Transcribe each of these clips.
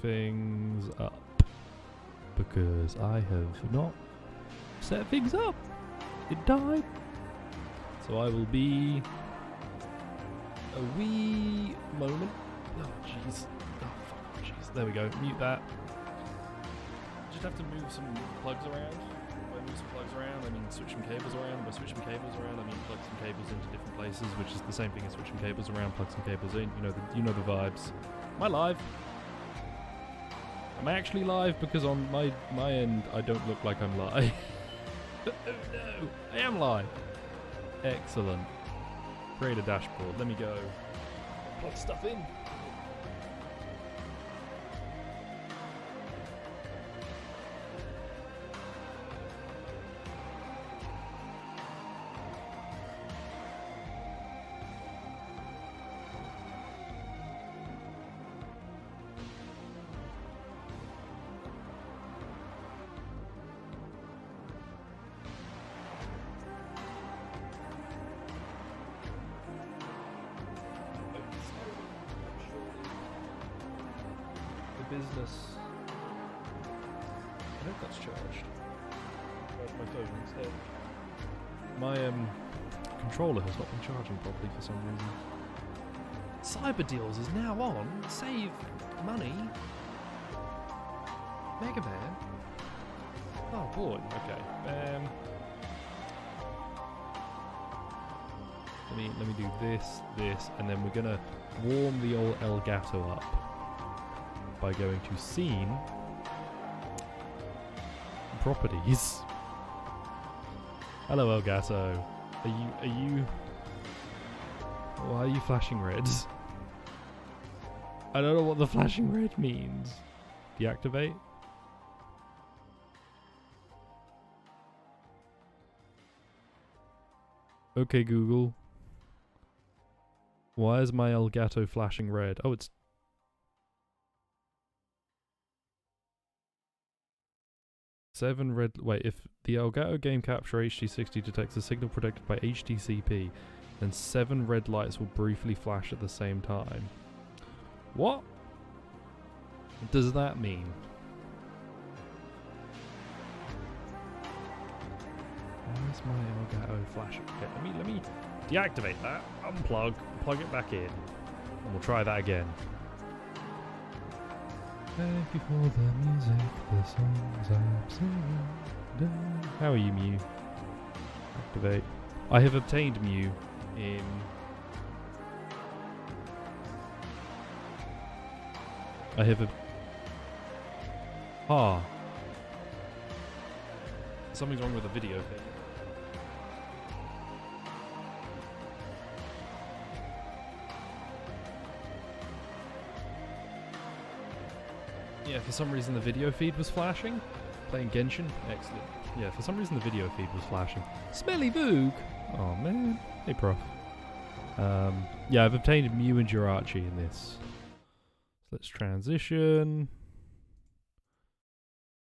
things up because I have not set things up. It died. So I will be a wee moment. Oh jeez. Oh fuck. Jeez. There we go. Mute that. Just have to move some plugs around. By move some plugs around, I mean switch some cables around. By switch some cables around, I mean plug some cables into different places, which is the same thing as switching cables around. Plug some cables in. You know the vibes. Am I live? Am I actually live? Because on my end, I don't look like I'm live. Oh no, I am live. Excellent. Create a dashboard. Let me go. Plug stuff in. Business. I hope that's charged. Charge my phone instead. My controller has not been charging properly for some reason. Cyber Deals is now on. Save money. Mega Man. Oh boy. Okay. Let me do this, and then we're gonna warm the old Elgato up by going to Scene, Properties. Hello, Elgato. Are you? Why are you flashing red? I don't know what the flashing red means. Deactivate. Okay, Google. Why is my Elgato flashing red? Oh, it's 7 red. Wait, if the Elgato Game Capture HD60 detects a signal protected by HDCP, then 7 red lights will briefly flash at the same time. What does that mean? Where's my Elgato flash? Okay, let me deactivate that. Unplug, plug it back in, and we'll try that again. Thank you for the music, the songs I'm singing. How are you, Mew? Activate. I have obtained Mew in... I have something's wrong with the video thing. Yeah, for some reason the video feed was flashing. Playing Genshin? Excellent. Yeah, for some reason the video feed was flashing. Smelly Voog! Oh man. Hey, prof. Yeah, I've obtained Mew and Jirachi in this. So let's transition.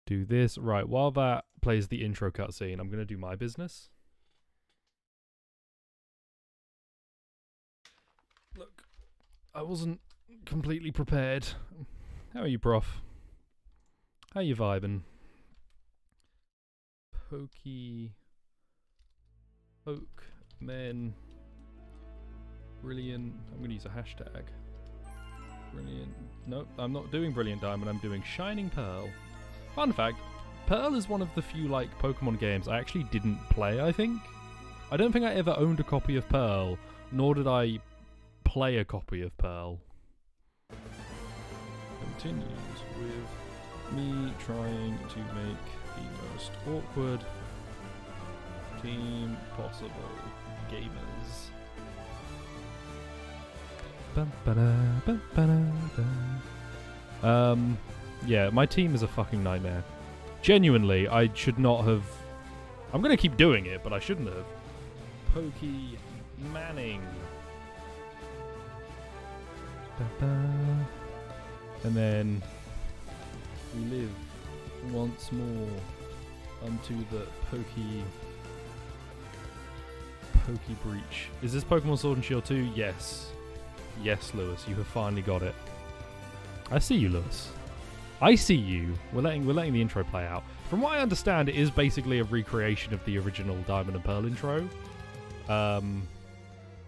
Do this. Right, while that plays the intro cutscene, I'm going to do my business. Look, I wasn't completely prepared. How are you, prof? How you vibing? Pokemen. Brilliant. I'm going to use a hashtag. Brilliant. Nope, I'm not doing Brilliant Diamond. I'm doing Shining Pearl. Fun fact, Pearl is one of the few, like, Pokemon games I actually didn't play, I think. I don't think I ever owned a copy of Pearl, nor did I play a copy of Pearl. Continues with me trying to make the most awkward team possible. Gamers. Yeah, my team is a fucking nightmare. Genuinely, I should not have... I'm gonna keep doing it, but I shouldn't have. Pokey Manning. And then we live once more unto the Pokey Breach. Is this Pokemon Sword and Shield 2? Yes. Yes, Lewis, you have finally got it. I see you, Lewis. I see you. We're letting the intro play out. From what I understand, it is basically a recreation of the original Diamond and Pearl intro.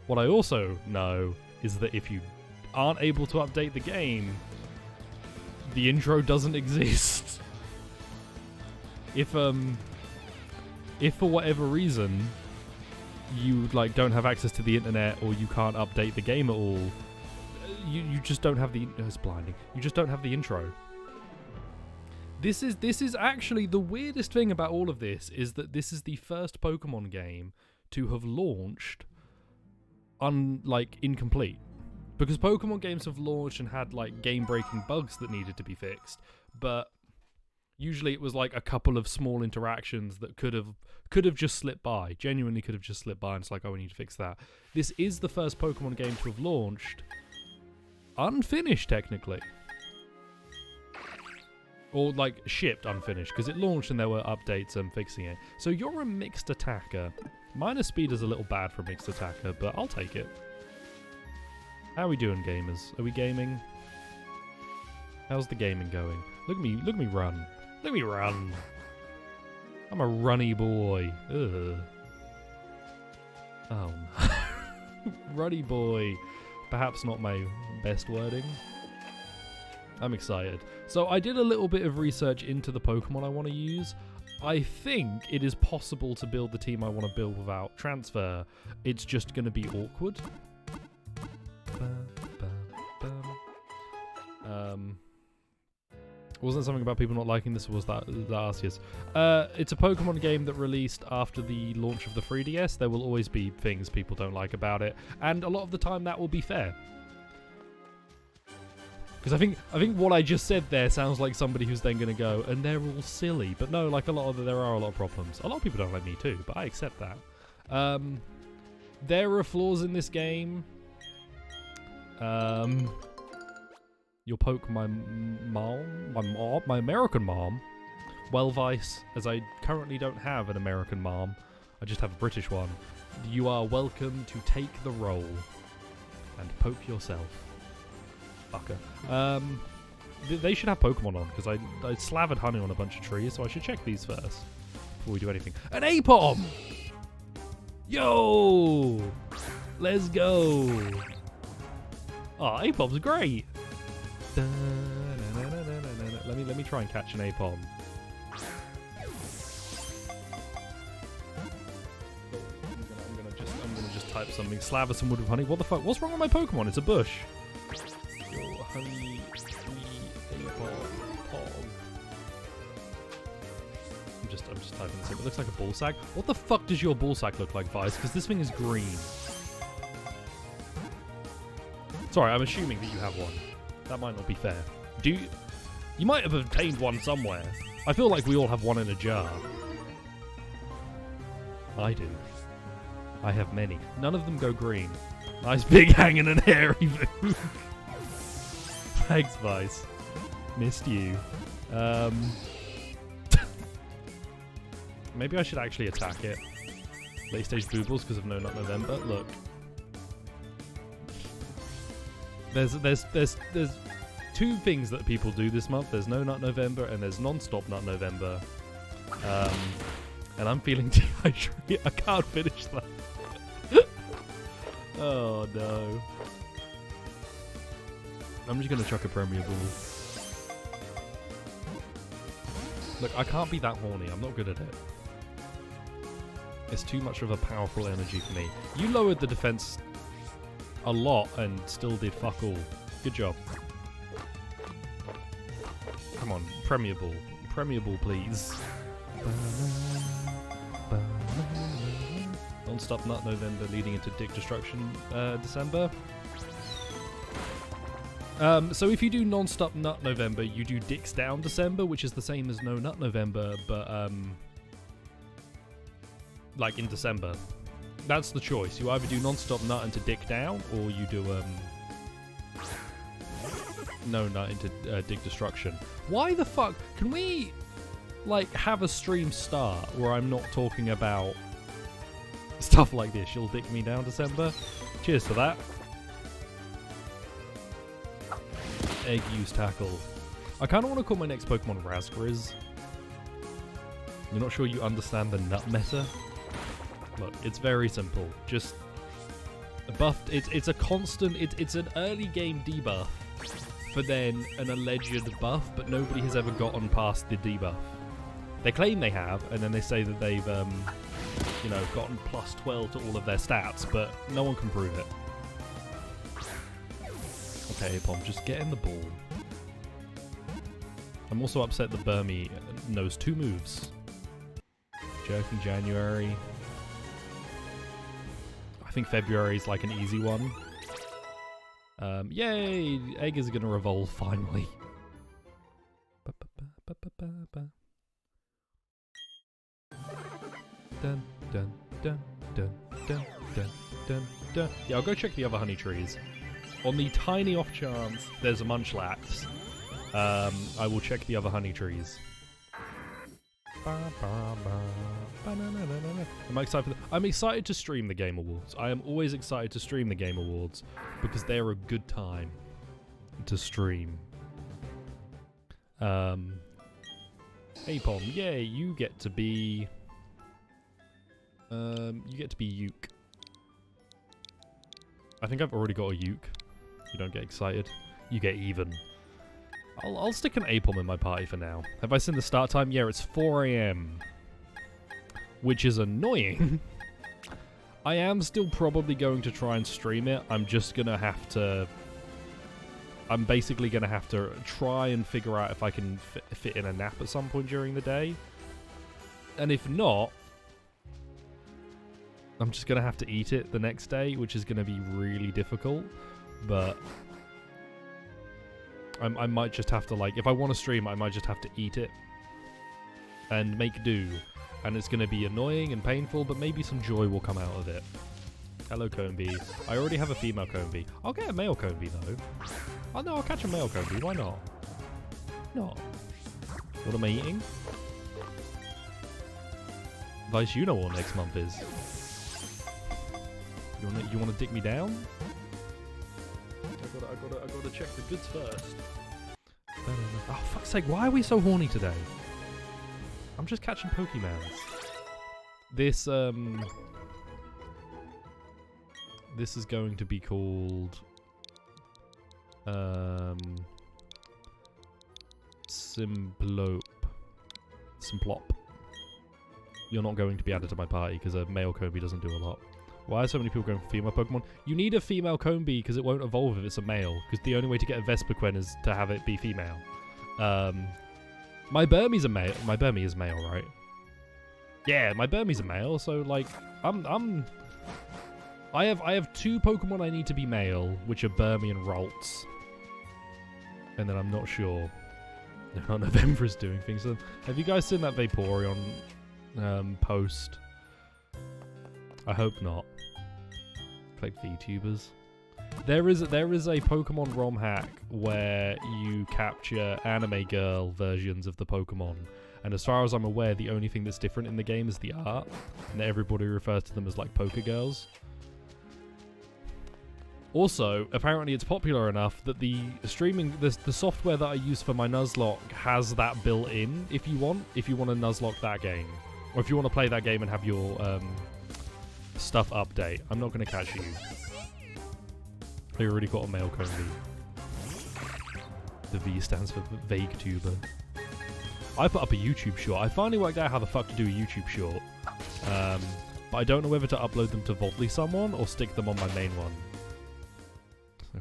What I also know is that if you aren't able to update the game, the intro doesn't exist. If for whatever reason you like don't have access to the internet or you can't update the game at all, you just don't have the it's blinding. You just don't have the intro. This is actually the weirdest thing about all of this is that this is the first Pokemon game to have launched incomplete. Because Pokemon games have launched and had like game-breaking bugs that needed to be fixed, but usually it was like a couple of small interactions that could have just slipped by. Genuinely could have just slipped by, and it's like, oh, we need to fix that. This is the first Pokemon game to have launched unfinished, technically. Or, like, shipped unfinished, because it launched and there were updates and fixing it. So you're a mixed attacker. Minus speed is a little bad for a mixed attacker, but I'll take it. How are we doing, gamers? Are we gaming? How's the gaming going? Look at me run. Look at me run. I'm a runny boy. Ugh. Oh, no. Runny boy. Perhaps not my best wording. I'm excited. So I did a little bit of research into the Pokemon I want to use. I think it is possible to build the team I want to build without transfer. It's just going to be awkward. Wasn't something about people not liking this, or was that Arceus? It's a Pokemon game that released after the launch of the 3DS. There will always be things people don't like about it, and a lot of the time that will be fair. Because I think what I just said there sounds like somebody who's then going to go, and they're all silly. But no, like there are a lot of problems. A lot of people don't like me too, but I accept that. There are flaws in this game. You'll poke my mom, my American mom. Well, Vice, as I currently don't have an American mom, I just have a British one. You are welcome to take the role and poke yourself. Fucker. They should have Pokemon on, because I slathered honey on a bunch of trees, so I should check these first before we do anything. An Apom! Yo! Let's go! Oh, Apom's great! Let me try and catch an Apom. I'm gonna just type something. Slather some wood with honey. What the fuck? What's wrong with my Pokemon? It's a bush. Yo, honey, Apom. I'm just typing this in. It looks like a ball sack. What the fuck does your ball sack look like, Vice? Because this thing is green. Sorry, I'm assuming that you have one. That might not be fair. You might have obtained one somewhere. I feel like we all have one in a jar. I do. I have many. None of them go green. Nice big hanging and hairy food. Thanks, Vice. Missed you. Maybe I should actually attack it. Late stage boobles because of No Nut November. Look. There's two things that people do this month. There's No Nut November and there's Non-Stop Nut November. And I'm feeling dehydrated. I can't finish that. Oh no. I'm just gonna chuck a Premier Ball. Look, I can't be that horny. I'm not good at it. It's too much of a powerful energy for me. You lowered the defense a lot and still did fuck all. Good job. Come on, Premier Ball. Premier Ball, please. Non-Stop Nut November leading into Dick Destruction December. So if you do Non-Stop Nut November, you do Dicks Down December, which is the same as No Nut November, but like in December. That's the choice. You either do Non-Stop Nut into Dick Down, or you do No Nut into Dick Destruction. Why the fuck? Can we like have a stream start where I'm not talking about stuff like this? You'll dick me down December. Cheers to that. Egg use tackle. I kind of want to call my next Pokemon Raspberries. You're not sure you understand the nut meta? Look, it's very simple. Just buffed. It's a constant. It's an early game debuff, for then an alleged buff, but nobody has ever gotten past the debuff. They claim they have, and then they say that they've, you know, gotten plus 12 to all of their stats, but no one can prove it. Okay, Apom, just get in the ball. I'm also upset that Burmy knows 2 moves. Jerk in January. I think February is like an easy one. Yay! Egg is gonna revolve finally. Dun, dun, dun, dun, dun, dun, dun, dun. Yeah, I'll go check the other honey trees. On the tiny off chance there's a Munchlax, I will check the other honey trees. I'm excited. I'm excited to stream the Game Awards. I am always excited to stream the Game Awards because they're a good time to stream. Apom, yay! You get to be. You get to be Uke. I think I've already got a Uke. You don't get excited. You get even. I'll stick an Apom in my party for now. Have I seen the start time? Yeah, it's 4 AM. Which is annoying. I am still probably going to try and stream it. I'm just going to have to... I'm basically going to have to try and figure out if I can fit in a nap at some point during the day. And if not... I'm just going to have to eat it the next day, which is going to be really difficult. But... I might just have to, like, if I want to stream, I might just have to eat it and make do. And it's going to be annoying and painful, but maybe some joy will come out of it. Hello, Combee. I already have a female Combee. I'll get a male Combee, though. Oh, no, I'll catch a male Combee. Why not? Not. What am I eating? Vice, you know what next month is. You wanna dick me down? I gotta check the goods first. Oh, fuck's sake, why are we so horny today? I'm just catching Pokemons. This is going to be called... Simplop. You're not going to be added to my party because a male Combee doesn't do a lot. Why are so many people going for female Pokemon? You need a female Combee because it won't evolve if it's a male. Because the only way to get a Vespiquen is to have it be female. My Burmy's a male. My Burmy is male, right? Yeah, my Burmy's a male. So like, I have 2 Pokemon I need to be male, which are Burmy and Ralts. And then I'm not sure how November is doing things. So, have you guys seen that Vaporeon post? I hope not. Click VTubers. There is a Pokemon ROM hack where you capture anime girl versions of the Pokemon, and as far as I'm aware, the only thing that's different in the game is the art, and everybody refers to them as like Poké Girls. Also, apparently it's popular enough that the software that I use for my Nuzlocke has that built in. If you want to Nuzlocke that game, or if you want to play that game and have your stuff update. I'm not going to catch you. I already got a male Combee. The V stands for Vague Tuber. I put up a YouTube short. I finally worked out how the fuck to do a YouTube short. But I don't know whether to upload them to Voldly someone or stick them on my main one.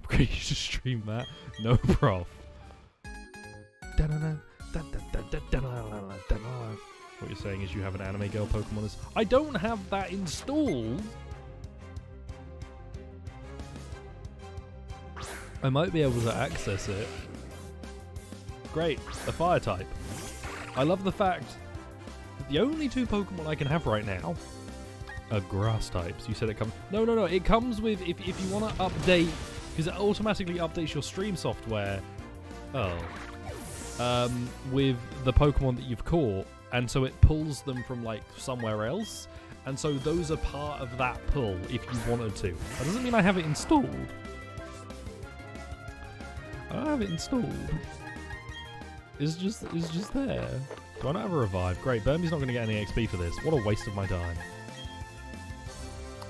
Can you just stream that? No prof. What you're saying is you have an anime girl Pokemon. I don't have that installed. I might be able to access it. Great, a fire type. I love the fact that the only 2 Pokemon I can have right now are grass types. You said it comes... No. It comes with... If you want to update... Because it automatically updates your stream software. Oh. With the Pokemon that you've caught. And so it pulls them from, like, somewhere else. And so those are part of that pull, if you wanted to. That doesn't mean I have it installed. I don't have it installed. is just there. Do I not have a revive? Great, Burmy's not going to get any XP for this. What a waste of my time.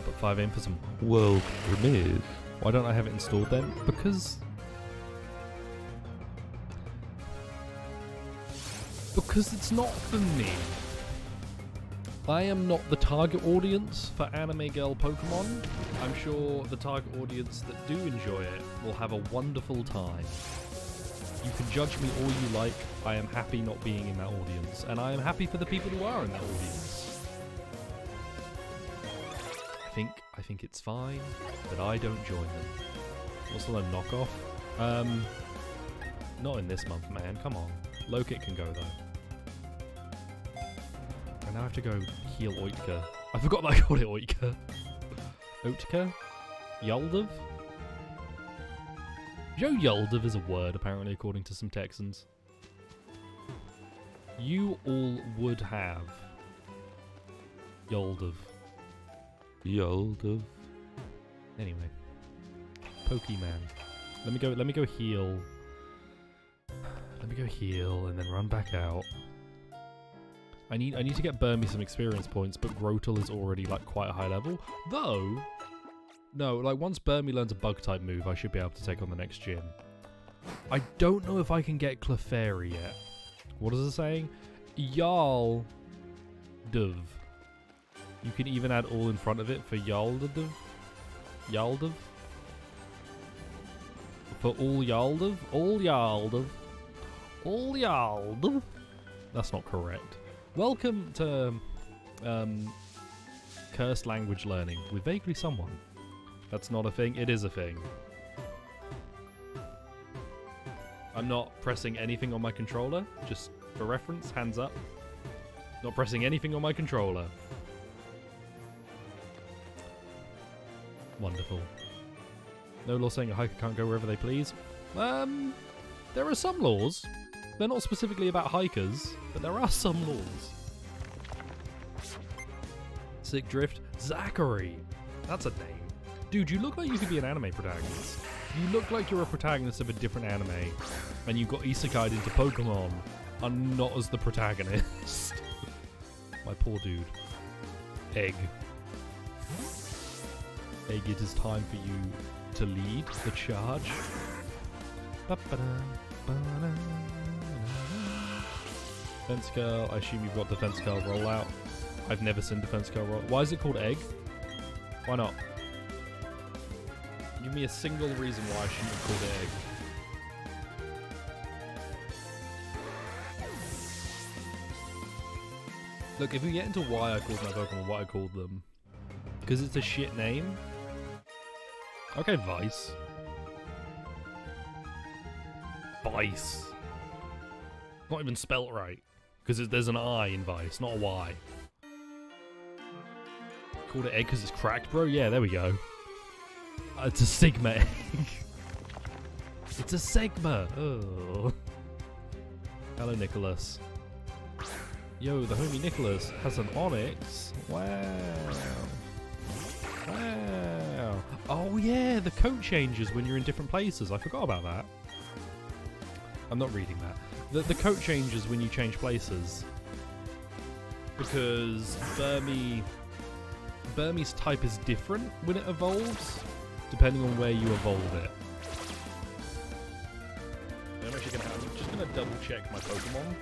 Put 5 in for some world premiere. Why don't I have it installed then? Because it's not for me. I am not the target audience for anime girl Pokemon. I'm sure the target audience that do enjoy it will have a wonderful time. You can judge me all you like. I am happy not being in that audience, and I am happy for the people who are in that audience. I think it's fine that I don't join them. Also a knockoff. Not in this month, man. Come on. Lokit can go though. I now have to go heal Oitka. I forgot that I called it Oitka. Oitka? Yaldav? You know Yaldav is a word, apparently, according to some Texans. You all would have Yaldav. Yaldav. Anyway. Pokemon. Let me go heal. Let me go heal and then run back out. I need to get Burmy some experience points, but Grotle is already like quite a high level. Though, no, like once Burmy learns a bug type move, I should be able to take on the next gym. I don't know if I can get Clefairy yet. What is it saying? Yaldav. You can even add all in front of it for Yaldav. Yaldav. For all Yaldav? All Yaldav. All Yaldav. That's not correct. Welcome to cursed language learning with vaguely someone. That's not a thing. It is a thing. I'm not pressing anything on my controller. Just for reference, hands up. Not pressing anything on my controller. Wonderful. No law saying a hiker can't go wherever they please. There are some laws. They're not specifically about hikers, but there are some laws. Sick Drift. Zachary. That's a name. Dude, you look like you could be an anime protagonist. You look like you're a protagonist of a different anime, and you got isekai'd into Pokemon, and not as the protagonist. My poor dude. Egg. Egg, it is time for you to lead the charge. Defense Curl, I assume you've got Defense Curl rollout. I've never seen Defense Curl roll. Why is it called Egg? Why not? Give me a single reason why I shouldn't have called it Egg. Look, if we get into why I called my Pokemon what I called them, because it's a shit name. Okay, Vice. Vice. Not even spelt right. Because there's an I in Vice, not a Y. Called it Egg because it's cracked, bro? Yeah, there we go. It's a Sigma egg. It's a Sigma. Oh. Hello, Nicholas. Yo, the homie Nicholas has an Onyx. Wow. Wow. Oh, yeah, the coat changes when you're in different places. I forgot about that. I'm not reading that. The coat changes when you change places. Because Burmy's type is different when it evolves, depending on where you evolve it. I'm just gonna double check my Pokemon.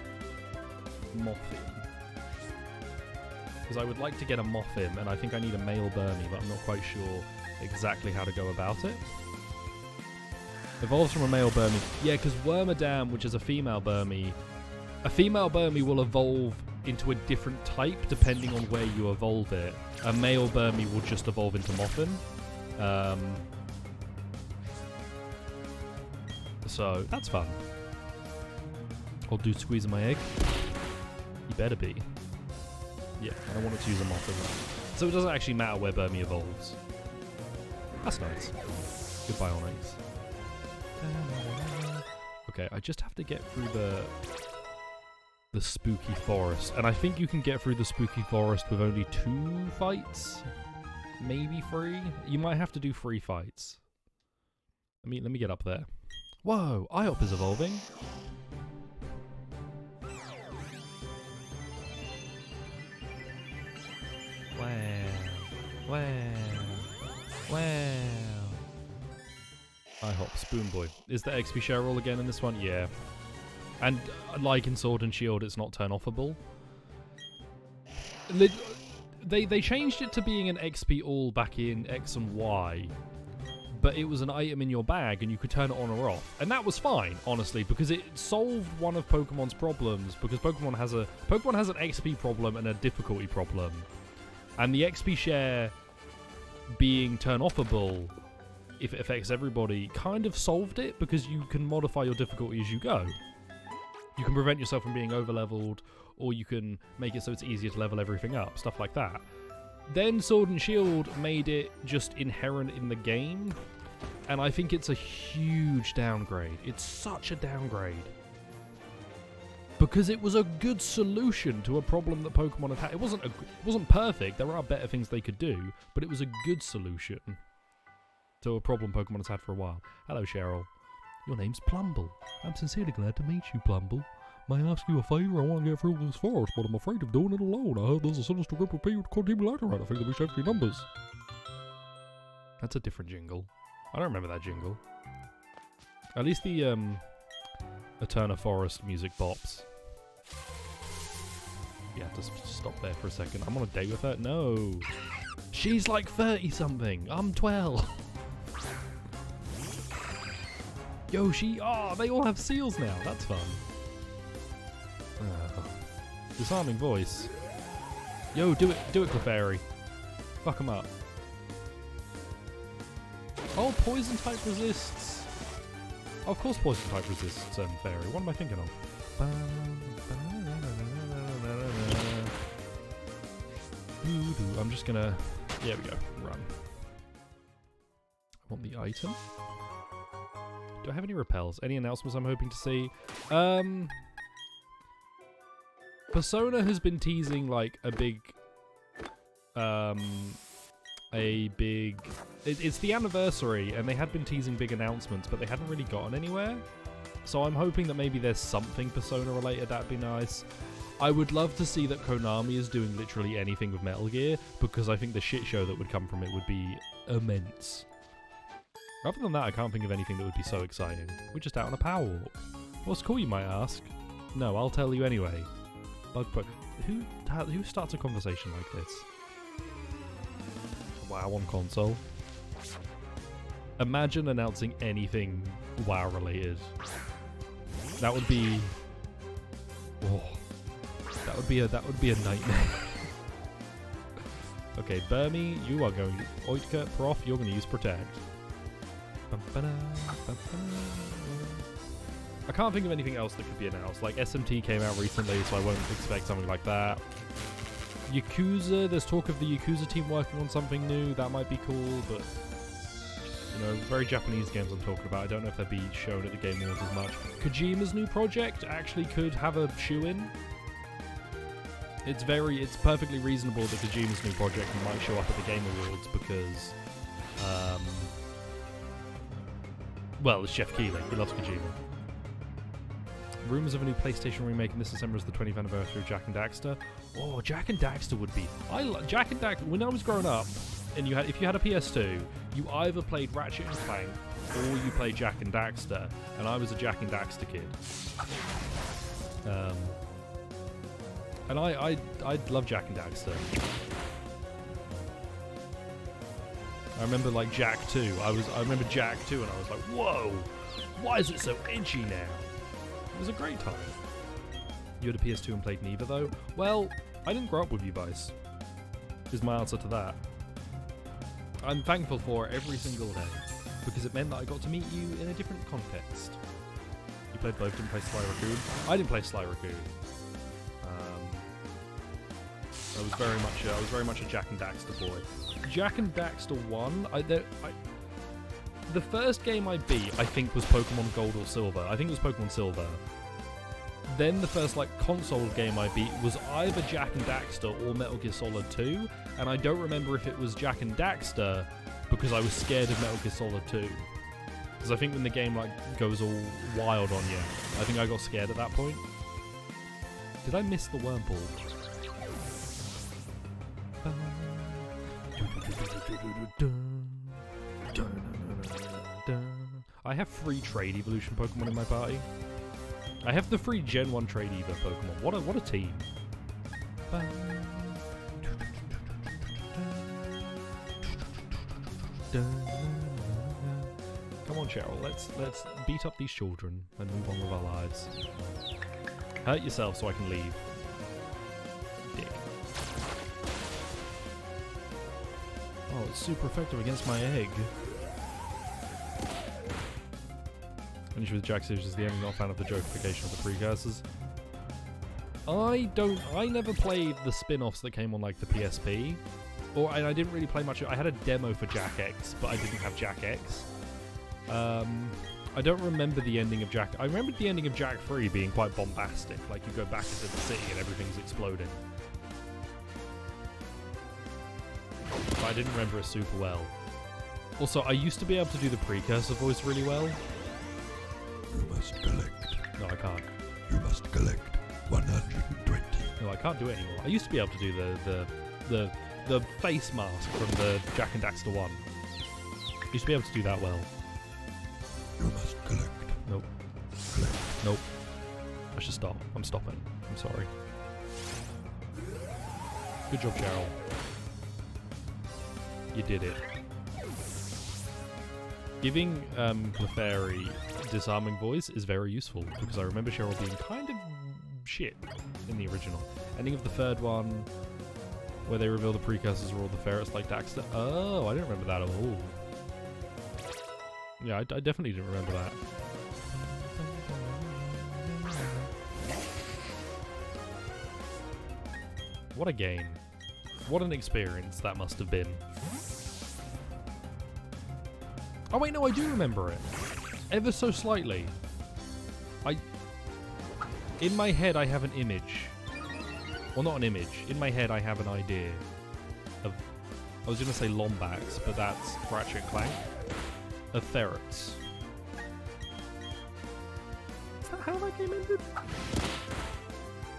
Mothim. Because I would like to get a Mothim, and I think I need a male Burmy, but I'm not quite sure exactly how to go about it. Evolves from a male Burmy. Yeah, because Wormadam, which is a female Burmy will evolve into a different type depending on where you evolve it. A male Burmy will just evolve into Mothim. So, that's fun. I'll do squeeze my egg. You better be. Yeah, I don't want it to use a Mothim. So it doesn't actually matter where Burmy evolves. That's nice. Goodbye, Onyx. Okay, I just have to get through the spooky forest, and I think you can get through the spooky forest with only 2 fights, maybe 3. You might have to do 3 fights. Let me get up there. Whoa, IOP is evolving. Wow. Wow. IHOP, Spoon Boy. Is the XP share rule again in this one? Yeah. And like in Sword and Shield, it's not turn-offable. They changed it to being an XP all back in X and Y, but it was an item in your bag and you could turn it on or off. And that was fine, honestly, because it solved one of Pokemon's problems, because Pokemon has an XP problem and a difficulty problem. And the XP share being turn-offable, if it affects everybody, kind of solved it, because you can modify your difficulty as you go. You can prevent yourself from being over-leveled, or you can make it so it's easier to level everything up, stuff like that. Then Sword and Shield made it just inherent in the game, and I think it's a huge downgrade. It's such a downgrade. Because it was a good solution to a problem that Pokemon have had. It wasn't perfect, there are better things they could do, but it was a good solution to a problem Pokemon has had for a while. Hello, Cheryl. Your name's Plumble. I'm sincerely glad to meet you, Plumble. May I ask you a favour? I want to get through this forest, but I'm afraid of doing it alone. I heard there's a sinister group of people called Team Lateran. I think that we should have few numbers. That's a different jingle. I don't remember that jingle. At least the Eterna Forest music bops. Yeah, just stop there for a second. I'm on a date with her? No. She's like 30-something. I'm 12. Yo, they all have seals now. That's fun. Disarming voice. Yo, do it, Clefairy. Fuck him up. Oh, poison type resists. Oh, of course poison type resists Fairy. What am I thinking of? I'm just gonna... There we go. Run. I want the item. Do I have any repels? Any announcements I'm hoping to see? Persona has been teasing like a big... It's the anniversary, and they had been teasing big announcements, but they hadn't really gotten anywhere. So I'm hoping that maybe there's something Persona related. That'd be nice. I would love to see that Konami is doing literally anything with Metal Gear, because I think the shit show that would come from it would be immense. Other than that, I can't think of anything that would be so exciting. We're just out on a power walk. What's cool, you might ask? No, I'll tell you anyway. Bug. Who starts a conversation like this? WoW on console. Imagine announcing anything WoW related. That would be... Oh. That would be a nightmare. Okay, Burmy, you are going to Oitka, Prof, you're going to use Protect. I can't think of anything else that could be announced. Like, SMT came out recently, so I won't expect something like that. Yakuza, there's talk of the Yakuza team working on something new. That might be cool, but... You know, very Japanese games I'm talking about. I don't know if they'd be shown at the Game Awards as much. Kojima's new project actually could have a shoe-in. It's perfectly reasonable that Kojima's new project might show up at the Game Awards because... well, it's Jeff Keighley. He loves Kojima. Rumours of a new PlayStation remake in this December is the 20th anniversary of Jak and Daxter. Oh, Jak and Daxter would be... Jak and Daxter... When I was growing up, and if you had a PS2, you either played Ratchet and Clank or you played Jak and Daxter, and I was a Jak and Daxter kid. And I love Jak and Daxter. I remember like Jak 2. I remember Jak 2 and I was like, whoa! Why is it so edgy now? It was a great time. You had a PS2 and played neither though? Well, I didn't grow up with you guys. Is my answer to that. I'm thankful for it every single day, because it meant that I got to meet you in a different context. You played both, didn't play Sly Raccoon? I didn't play Sly Raccoon. I was very much a Jak and Daxter boy. Jak and Daxter 1, the first game I beat, I think, was Pokemon Gold or Silver. I think it was Pokemon Silver. Then the first console game I beat was either Jak and Daxter or Metal Gear Solid 2, and I don't remember if it was Jak and Daxter because I was scared of Metal Gear Solid 2. Because I think when the game goes all wild on you, I think I got scared at that point. Did I miss the Wurmple? I have 3 trade evolution Pokemon in my party. I have the 3 Gen 1 trade Evo Pokemon. What a team. Come on, Cheryl. Let's beat up these children and move on with our lives. Hurt yourself so I can leave. Dick. Oh, it's super effective against my egg. Finish with Jack Series is the end. Not a fan of the jokification of the precursors. I never played the spin-offs that came on like the PSP. And I didn't really play much. I had a demo for Jack X, but I didn't have Jack X. I don't remember the ending of Jack. I remember the ending of Jack 3 being quite bombastic. Like you go back into the city and everything's exploding. But I didn't remember it super well. Also, I used to be able to do the precursor voice really well. You must collect. No, I can't. You must collect 120. No, I can't do it anymore. I used to be able to do the face mask from the Jack and Daxter 1. I used to be able to do that well. You must collect. Nope. Collect. Nope. I should stop. I'm stopping. I'm sorry. Good job, Cheryl. You did it. Giving Clefairy disarming voice is very useful because I remember Cheryl being kind of shit in the original. Ending of the 3rd one, where they reveal the precursors were all the ferrets like Daxter. Oh, I didn't remember that at all. Yeah, I definitely didn't remember that. What a game. What an experience that must have been. Oh wait, no, I do remember it. Ever so slightly. In my head I have an image. Well, not an image. In my head I have an idea of... I was going to say Lombax, but that's Ratchet & Clank. Of ferrets. Is that how that game ended?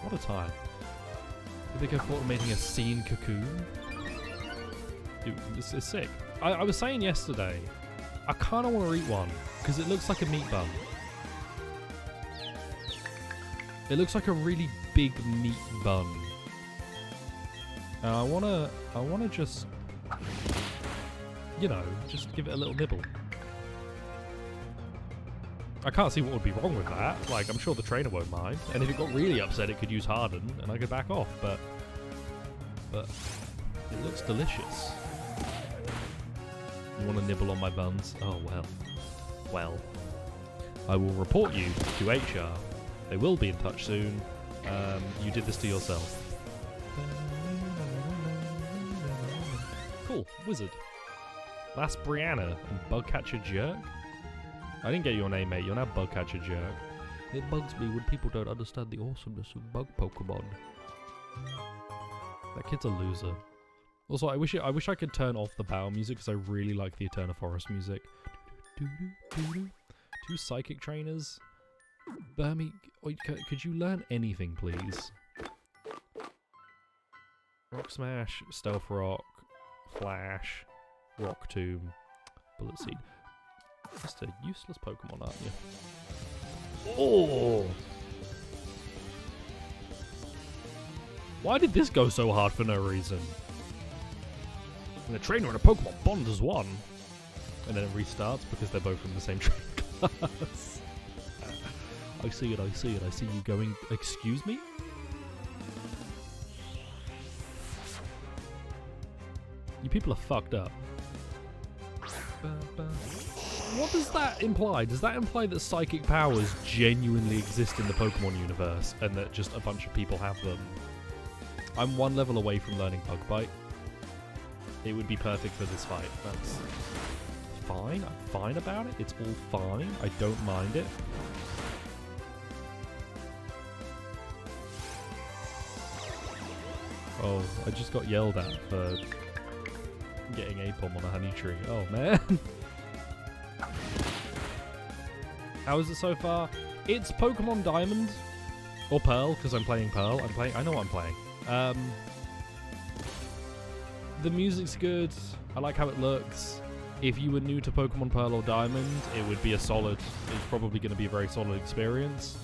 What a time. Did they go for automating a scene cocoon? Dude, this is sick. I was saying yesterday, I kind of want to eat one, because it looks like a meat bun. It looks like a really big meat bun. And I wanna just, you know, just give it a little nibble. I can't see what would be wrong with that. Like, I'm sure the trainer won't mind. And if it got really upset, it could use Harden, and I could back off. But it looks delicious. You want to nibble on my buns? Oh, well. Well. I will report you to HR. They will be in touch soon. You did this to yourself. Cool. Wizard. Last Brianna and Bugcatcher Jerk. I didn't get your name, mate. You're now Bugcatcher Jerk. It bugs me when people don't understand the awesomeness of bug Pokemon. That kid's a loser. Also, I wish I could turn off the battle music because I really like the Eterna Forest music. 2 psychic trainers. Burmy, could you learn anything, please? Rock Smash, Stealth Rock, Flash, Rock Tomb, Bullet Seed. Just a useless Pokemon, aren't you? Oh! Why did this go so hard for no reason? And a trainer and a Pokemon bond as one. And then it restarts because they're both from the same train class. I see it, I see it, I see you going, excuse me? You people are fucked up. What does that imply? Does that imply that psychic powers genuinely exist in the Pokemon universe and that just a bunch of people have them? I'm 1 level away from learning Bug Bite. It would be perfect for this fight. That's fine. I'm fine about it. It's all fine. I don't mind it. Oh, I just got yelled at for getting Apom on a honey tree. Oh, man. How is it so far? It's Pokemon Diamond. Or Pearl, because I'm playing Pearl. I know what I'm playing. The music's good. I like how it looks. If you were new to Pokemon Pearl or Diamond, it would be a solid. It's probably going to be a very solid experience.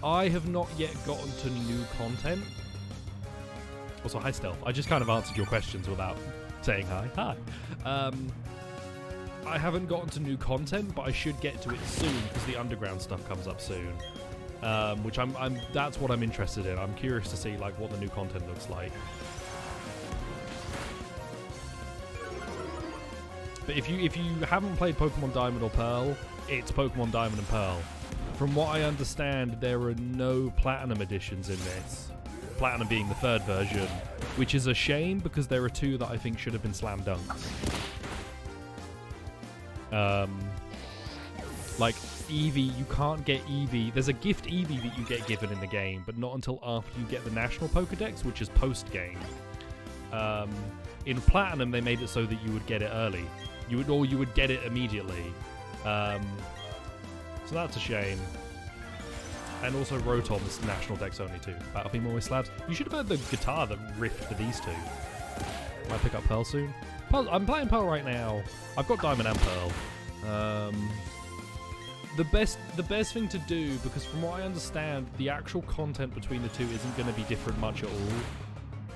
I have not yet gotten to new content. Also, hi Stealth. I just kind of answered your questions without saying hi. Hi. I haven't gotten to new content, but I should get to it soon because the underground stuff comes up soon. Which that's what I'm interested in. I'm curious to see like what the new content looks like. But if you haven't played Pokemon Diamond or Pearl, it's Pokemon Diamond and Pearl. From what I understand, there are no Platinum editions in this. Platinum being the third version, which is a shame because there are two that I think should have been slam dunks. Like Eevee, you can't get Eevee. There's a gift Eevee that you get given in the game, but not until after you get the National Pokedex, which is post-game. In Platinum, they made it so that you would get it early. You would get it immediately. So that's a shame. And also Rotom is National Dex only too. Battlefield always slabs. You should have heard the guitar that riffed for these two. Might pick up Pearl soon. Pearl, I'm playing Pearl right now. I've got Diamond and Pearl. The best thing to do, because from what I understand, the actual content between the two isn't going to be different much at all.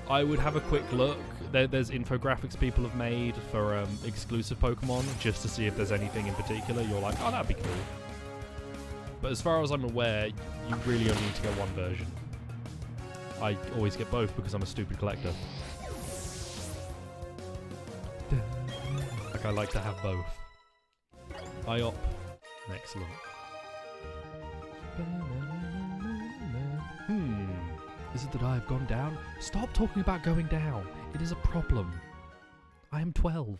I would have a quick look. There's infographics people have made for exclusive Pokemon, just to see if there's anything in particular you're like, oh, that'd be cool. But as far as I'm aware, you really only need to get one version. I always get both because I'm a stupid collector. Like, I like to have both. IOP. Excellent. Is it that I have gone down? Stop talking about going down. It is a problem. I am 12.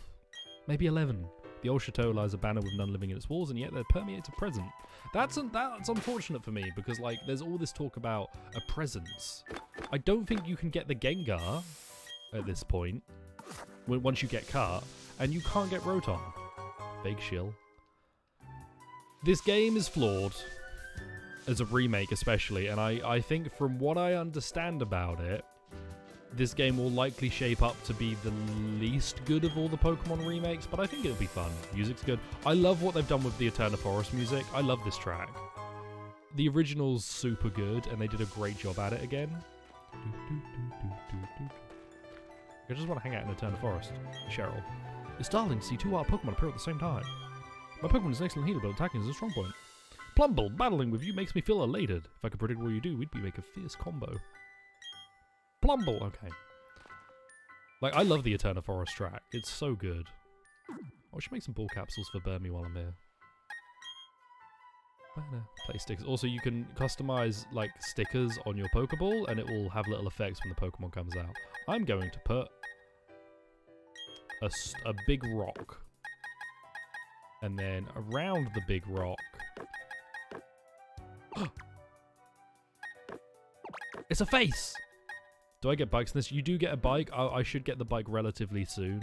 Maybe 11. The old chateau lies abandoned with none living in its walls, and yet they permeate a present. That's unfortunate for me, because like there's all this talk about a presence. I don't think you can get the Gengar at this point, once you get Cart, and you can't get Rotom. Fake shill. This game is flawed, as a remake especially, and I think from what I understand about it, this game will likely shape up to be the least good of all the Pokemon remakes, but I think it'll be fun. Music's good. I love what they've done with the Eterna Forest music. I love this track. The original's super good, and they did a great job at it again. I just want to hang out in Eterna Forest. Cheryl. It's startling to see two wild Pokemon appear at the same time. My Pokemon is an excellent healer, but attacking is a strong point. Plumble, battling with you makes me feel elated. If I could predict what you do, we'd make a fierce combo. Plumble, okay. Like, I love the Eterna Forest track. It's so good. I should make some ball capsules for Burmy while I'm here. Play stickers. Also, you can customize, like, stickers on your Pokeball, and it will have little effects when the Pokemon comes out. I'm going to put a big rock. And then around the big rock... It's a face! Do I get bikes in this? You do get a bike. I should get the bike relatively soon.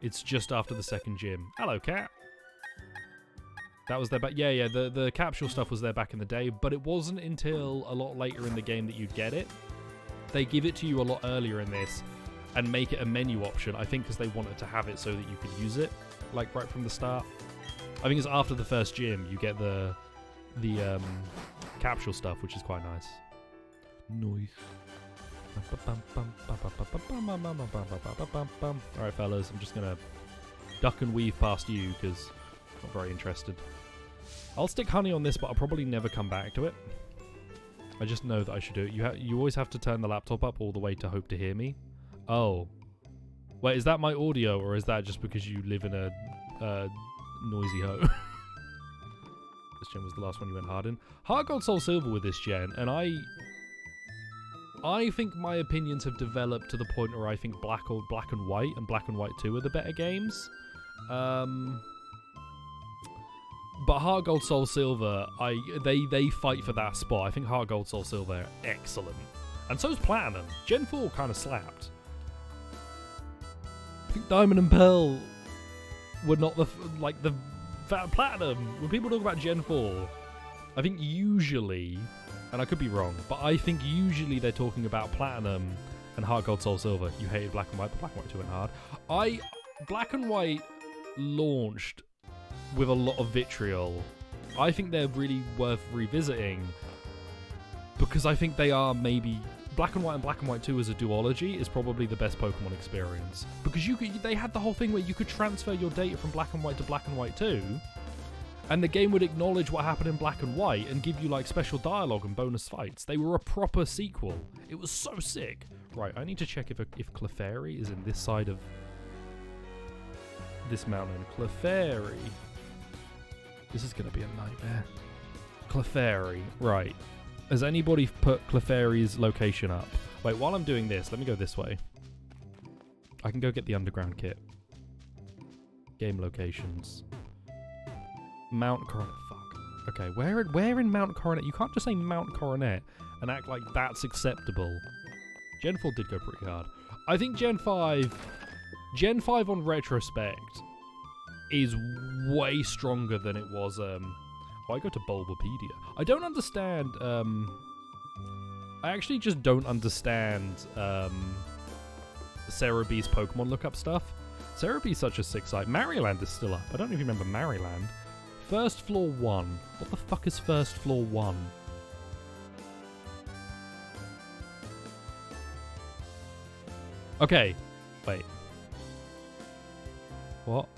It's just after the second gym. Hello, cat. That was there back. Yeah. The capsule stuff was there back in the day, but it wasn't until a lot later in the game that you'd get it. They give it to you a lot earlier in this and make it a menu option. I think because they wanted to have it so that you could use it, like right from the start. I think it's after the first gym you get the capsule stuff, which is quite nice. Nice. Alright, fellas, I'm just gonna duck and weave past you because I'm not very interested. I'll stick honey on this, but I'll probably never come back to it. I just know that I should do it. You always have to turn the laptop up all the way to hope to hear me. Oh. Wait, is that my audio, or is that just because you live in a noisy home? This gen was the last one you went hard in. Heart Gold Soul Silver with this gen, and I think my opinions have developed to the point where I think Black and White and Black and White 2 are the better games. But Heart Gold Soul Silver, they fight for that spot. I think Heart Gold Soul Silver are excellent. And so's Platinum. Gen 4 kind of slapped. I think Diamond and Pearl were not the Platinum. When people talk about Gen 4, I think usually, and I could be wrong, but I think usually they're talking about Platinum and Heart Gold Soul Silver. You hated Black and White, but Black and White 2 went hard. Black and White launched with a lot of vitriol. I think they're really worth revisiting because I think they are maybe Black and White 2 as a duology is probably the best Pokemon experience because they had the whole thing where you could transfer your data from Black and White to Black and White 2, and the game would acknowledge what happened in Black and White and give you like special dialogue and bonus fights. They were a proper sequel. It was so sick. Right, I need to check if Clefairy is in this side of this mountain. Clefairy. This is going to be a nightmare. Clefairy. Right. Has anybody put Clefairy's location up? Wait, while I'm doing this, let me go this way. I can go get the underground kit. Game locations. Mount Coronet. Fuck. Okay, where in Mount Coronet? You can't just say Mount Coronet and act like that's acceptable. Gen 4 did go pretty hard. I think Gen 5 on retrospect is way stronger than it was. Oh, I go to Bulbapedia. I don't understand. I actually just don't understand Cerebee's Pokemon lookup stuff. Cerebee's such a sick site. Maryland is still up. I don't know if you remember Maryland. First Floor 1. What the fuck is First Floor 1? Okay. Wait. What?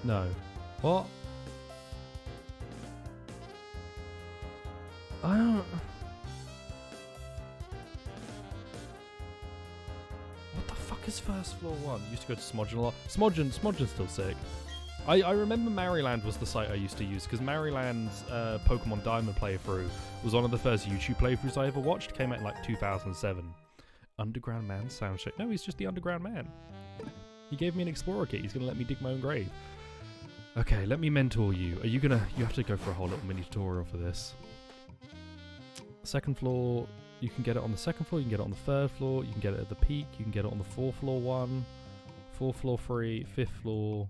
No. What? I don't... What the fuck is First Floor 1? Used to go to Smodgen a lot. Smodgen's still sick. I remember Maryland was the site I used to use, because Maryland's Pokemon Diamond playthrough was one of the first YouTube playthroughs I ever watched. Came out in like 2007. Underground Man soundtrack. No, he's just the Underground Man. He gave me an Explorer kit. He's going to let me dig my own grave. Okay, let me mentor you. Are you gonna... You have to go for a whole little mini tutorial for this. Second floor, you can get it on the second floor, you can get it on the third floor, you can get it at the peak, you can get it on the 4th floor 1, 4th floor 3, 5th floor,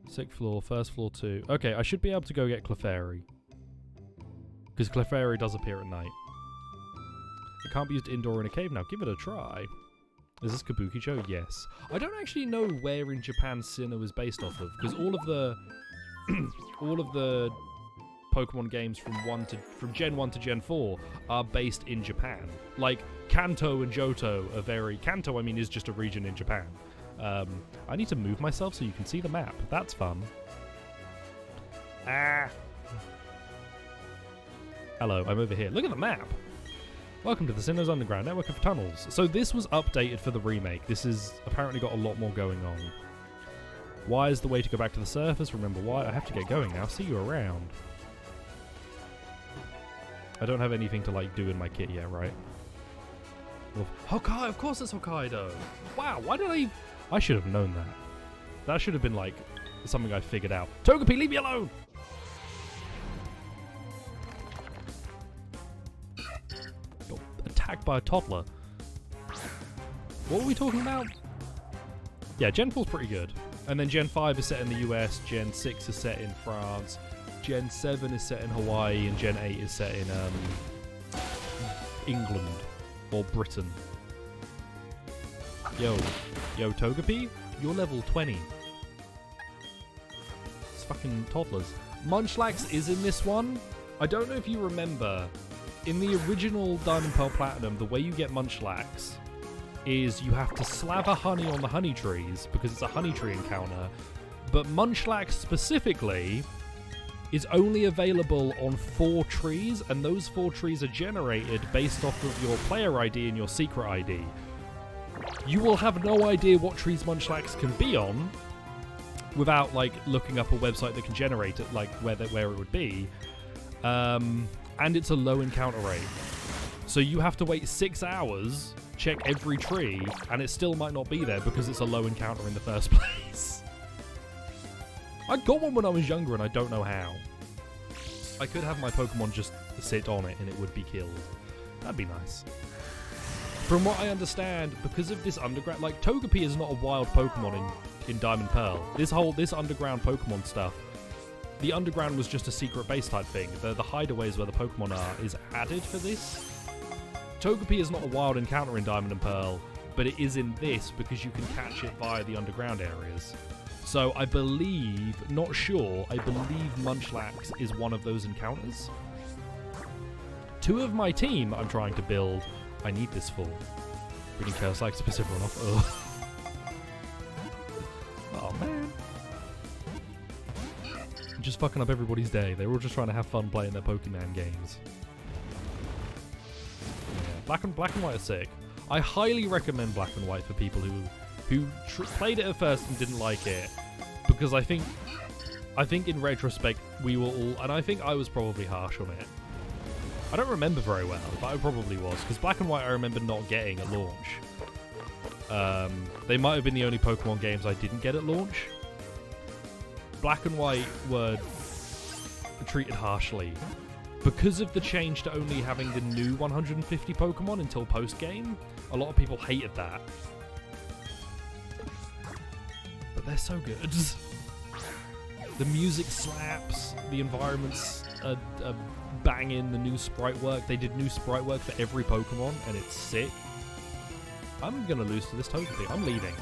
6th floor, 1st floor 2. Okay, I should be able to go get Clefairy. Because Clefairy does appear at night. It can't be used indoor in a cave now. Give it a try. Is this Kabukicho? Yes. I don't actually know where in Japan Sinnoh is based off of, because all of the Pokemon games from Gen 1 to Gen 4 are based in Japan. Like Kanto and Johto are very... Kanto, I mean, is just a region in Japan. I need to move myself so you can see the map. That's fun. Ah. Hello, I'm over here. Look at the map. Welcome to the Sinnoh's Underground network of tunnels. So this was updated for the remake. This has apparently got a lot more going on. Why is the way to go back to the surface? Remember why? I have to get going now. See you around. I don't have anything to like do in my kit yet, right? Well, Hokkaido, of course it's Hokkaido. Wow, why did I should have known that. That should have been like something I figured out. Togepi, leave me alone! Attacked by a toddler. What were we talking about? Yeah, Gen 4's pretty good. And then Gen 5 is set in the US, Gen 6 is set in France, Gen 7 is set in Hawaii, and Gen 8 is set in England or Britain. Yo, Togepi, you're level 20. It's fucking toddlers. Munchlax is in this one. I don't know if you remember, in the original Diamond Pearl Platinum, the way you get Munchlax is you have to slather honey on the honey trees because it's a honey tree encounter, but Munchlax specifically is only available on 4 trees, and those 4 trees are generated based off of your player ID and your secret ID. You will have no idea what trees Munchlax can be on without like looking up a website that can generate it, like where it would be. And it's a low encounter rate. So you have to wait 6 hours, check every tree, and it still might not be there because it's a low encounter in the first place. I got one when I was younger and I don't know how. I could have my Pokemon just sit on it and it would be killed. That'd be nice. From what I understand, because of this underground... Like, Togepi is not a wild Pokemon in Diamond Pearl. This underground Pokemon stuff, the underground was just a secret base type thing. The hideaways where the Pokemon are is added for this. Togepi is not a wild encounter in Diamond and Pearl, but it is in this because you can catch it via the underground areas. So I believe, not sure, I believe Munchlax is one of those encounters. 2 of my team I'm trying to build, I need this for. Bringing Curse Likes to piss everyone off. Ugh. Oh man. Just fucking up everybody's day. They're all just trying to have fun playing their Pokemon games. Yeah. Black and White are sick. I highly recommend Black and White for people who played it at first and didn't like it, because I think in retrospect we were all, and I think I was probably harsh on it. I don't remember very well, but I probably was, because Black and White I remember not getting at launch. They might have been the only Pokemon games I didn't get at launch. Black and White were treated harshly. Because of the change to only having the new 150 Pokemon until post-game, a lot of people hated that. But they're so good. The music slaps, the environments are banging, the new sprite work. They did new sprite work for every Pokemon, and it's sick. I'm gonna lose to this Togepi. I'm leaving.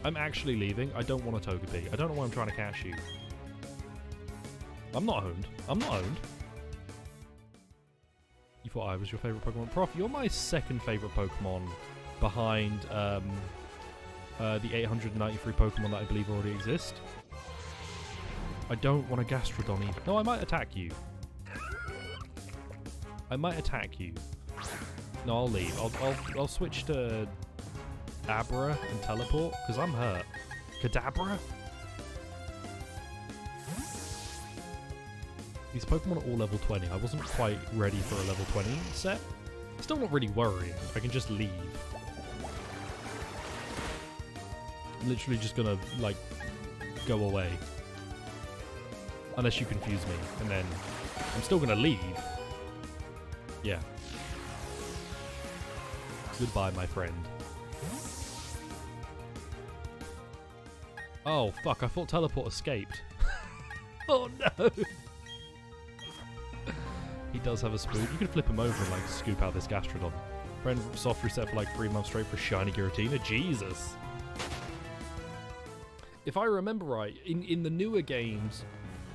I'm actually leaving. I don't want a Togepi. I don't know why I'm trying to catch you. I'm not owned. I'm not owned. You thought I was your favourite Pokemon? Prof, you're my second favourite Pokemon behind the 893 Pokemon that I believe already exist. I don't want a Gastrodon either. No, I might attack you. I might attack you. No, I'll leave. I'll switch to Abra and Teleport, because I'm hurt. Kadabra? These Pokemon are all level 20. I wasn't quite ready for a level 20 set. Still not really worrying. I can just leave. I'm literally just gonna, like, go away. Unless you confuse me. And then I'm still gonna leave. Yeah. Goodbye, my friend. Oh, fuck. I thought Teleport escaped. Oh, no. He does have a spoon. You could flip him over and, like, scoop out this Gastrodon. Friend soft reset for, like, 3 months straight for shiny Giratina. Jesus. If I remember right, in the newer games,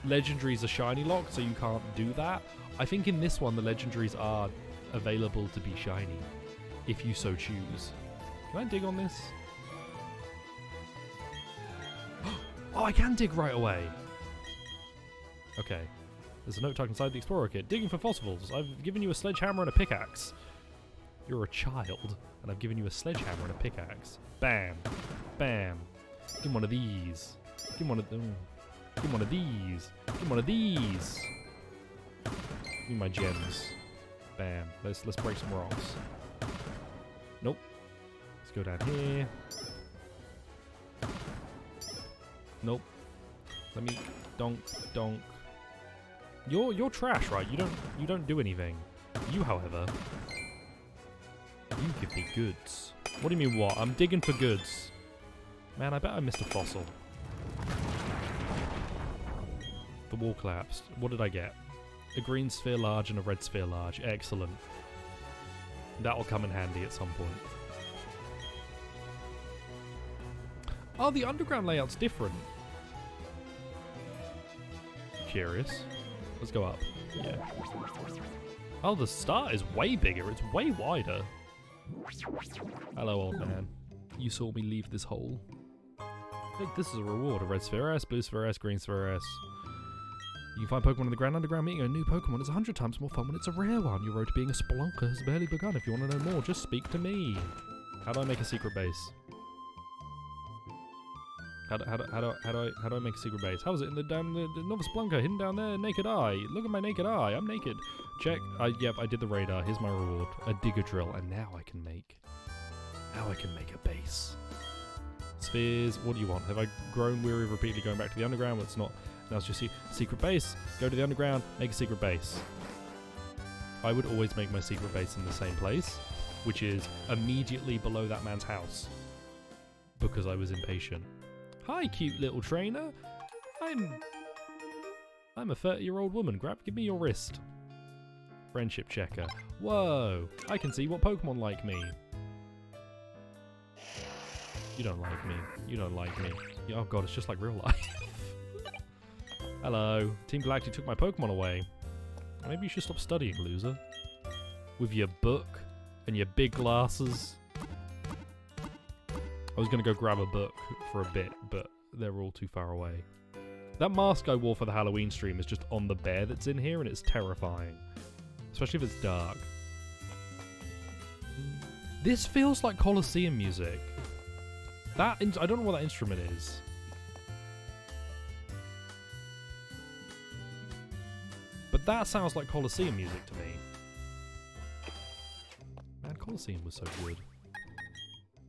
Legendaries are shiny locked, so you can't do that. I think in this one, the Legendaries are available to be shiny, if you so choose. Can I dig on this? Oh, I can dig right away. Okay. There's a note tucked inside the Explorer kit. Digging for fossils. I've given you a sledgehammer and a pickaxe. You're a child, and I've given you a sledgehammer and a pickaxe. Bam. Bam. Give him one of these. Give him one of them. Give him one of these. Give him one of these. Give me my gems. Bam. Let's break some rocks. Nope. Let's go down here. Nope. Let me donk. You're trash, right? You don't do anything. You, however, you give me goods. What do you mean what? I'm digging for goods. Man, I bet I missed a fossil. The wall collapsed. What did I get? A green sphere large and a red sphere large. Excellent. That'll come in handy at some point. Oh, the underground layout's different. Curious. Let's go up. Yeah. Oh, the start is way bigger. It's way wider. Hello, old man. You saw me leave this hole. I think this is a reward. A red sphere S, blue sphere S, green sphere S. You can find Pokemon in the ground underground. Meeting a new Pokemon is 100 times more fun when it's a rare one. Your road to being a Spelunker has barely begun. If you want to know more, just speak to me. How do I make a secret base? How do I make a secret base? How is it in the Nova Spelunker hidden down there? Naked eye. Look at my naked eye. I'm naked. Check. Yep, I did the radar. Here's my reward. A digger drill, and now I can make a base. Spheres. What do you want? Have I grown weary of repeatedly going back to the underground? Well, it's not. Now it's just secret base. Go to the underground. Make a secret base. I would always make my secret base in the same place, which is immediately below that man's house, because I was impatient. Hi, cute little trainer. I'm a 30-year-old woman. Give me your wrist. Friendship checker. Whoa! I can see what Pokemon like me. You don't like me. You don't like me. Oh god, it's just like real life. Hello. Team Galactic took my Pokemon away. Maybe you should stop studying, loser. With your book and your big glasses. I was going to go grab a book for a bit, but they're all too far away. That mask I wore for the Halloween stream is just on the bear that's in here, and it's terrifying. Especially if it's dark. This feels like Colosseum music. I don't know what that instrument is. But that sounds like Colosseum music to me. Man, Colosseum was so good.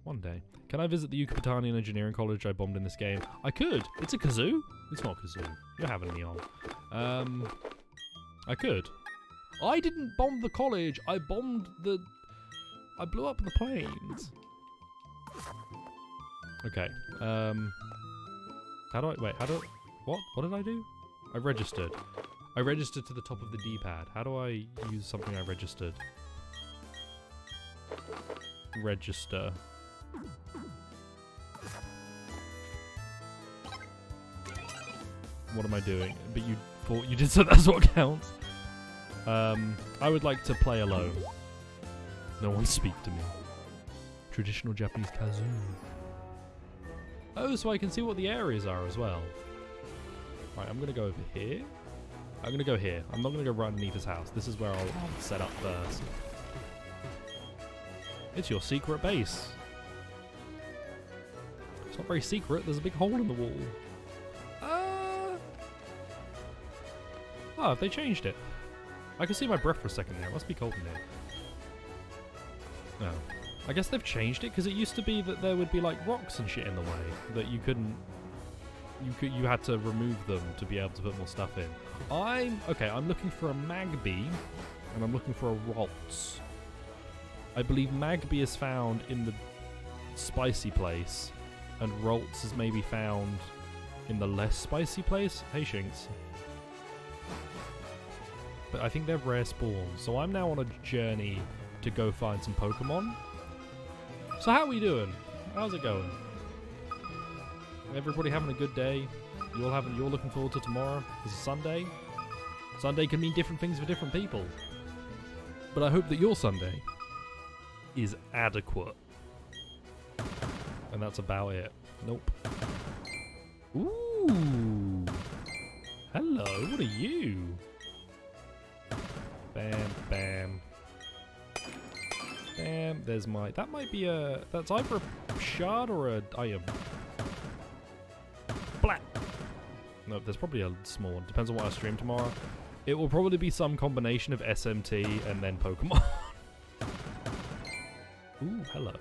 One day. Can I visit the Yucatanian Engineering College I bombed in this game? I could. It's a kazoo? It's not a kazoo. You're having me on. I could. I didn't bomb the college. I bombed the... I blew up the planes. Okay. How do I... Wait, how do... What? What did I do? I registered. I registered to the top of the D-pad. How do I use something I registered? Register. What am I doing? But you thought you did, so that's what counts. I would like to play alone. No one speak to me. Traditional Japanese kazoo. Oh, so I can see what the areas are as well. Right, I'm gonna go over here. I'm gonna go here. I'm not gonna go right underneath his house. This is where I'll set up first. It's your secret base. It's not very secret. There's a big hole in the wall. Oh, have they changed it? I could see my breath for a second there. It must be cold in there. No. I guess they've changed it, because it used to be that there would be like rocks and shit in the way that you couldn't... You had to remove them to be able to put more stuff in. I'm looking for a Magby, and I'm looking for a Ralts. I believe Magby is found in the spicy place, and Ralts is maybe found in the less spicy place. Hey, Shinx. But I think they're rare spawns, so I'm now on a journey to go find some Pokemon. So how are we doing? How's it going? Everybody having a good day? You're looking forward to tomorrow? It's a Sunday. Sunday can mean different things for different people. But I hope that your Sunday is adequate. And that's about it. Nope. Ooh. Hello, what are you? Bam, bam. Bam, there's my... That might be a... That's either a shard or a item. Blah! No, there's probably a small one. Depends on what I stream tomorrow. It will probably be some combination of SMT and then Pokemon. Ooh, hello.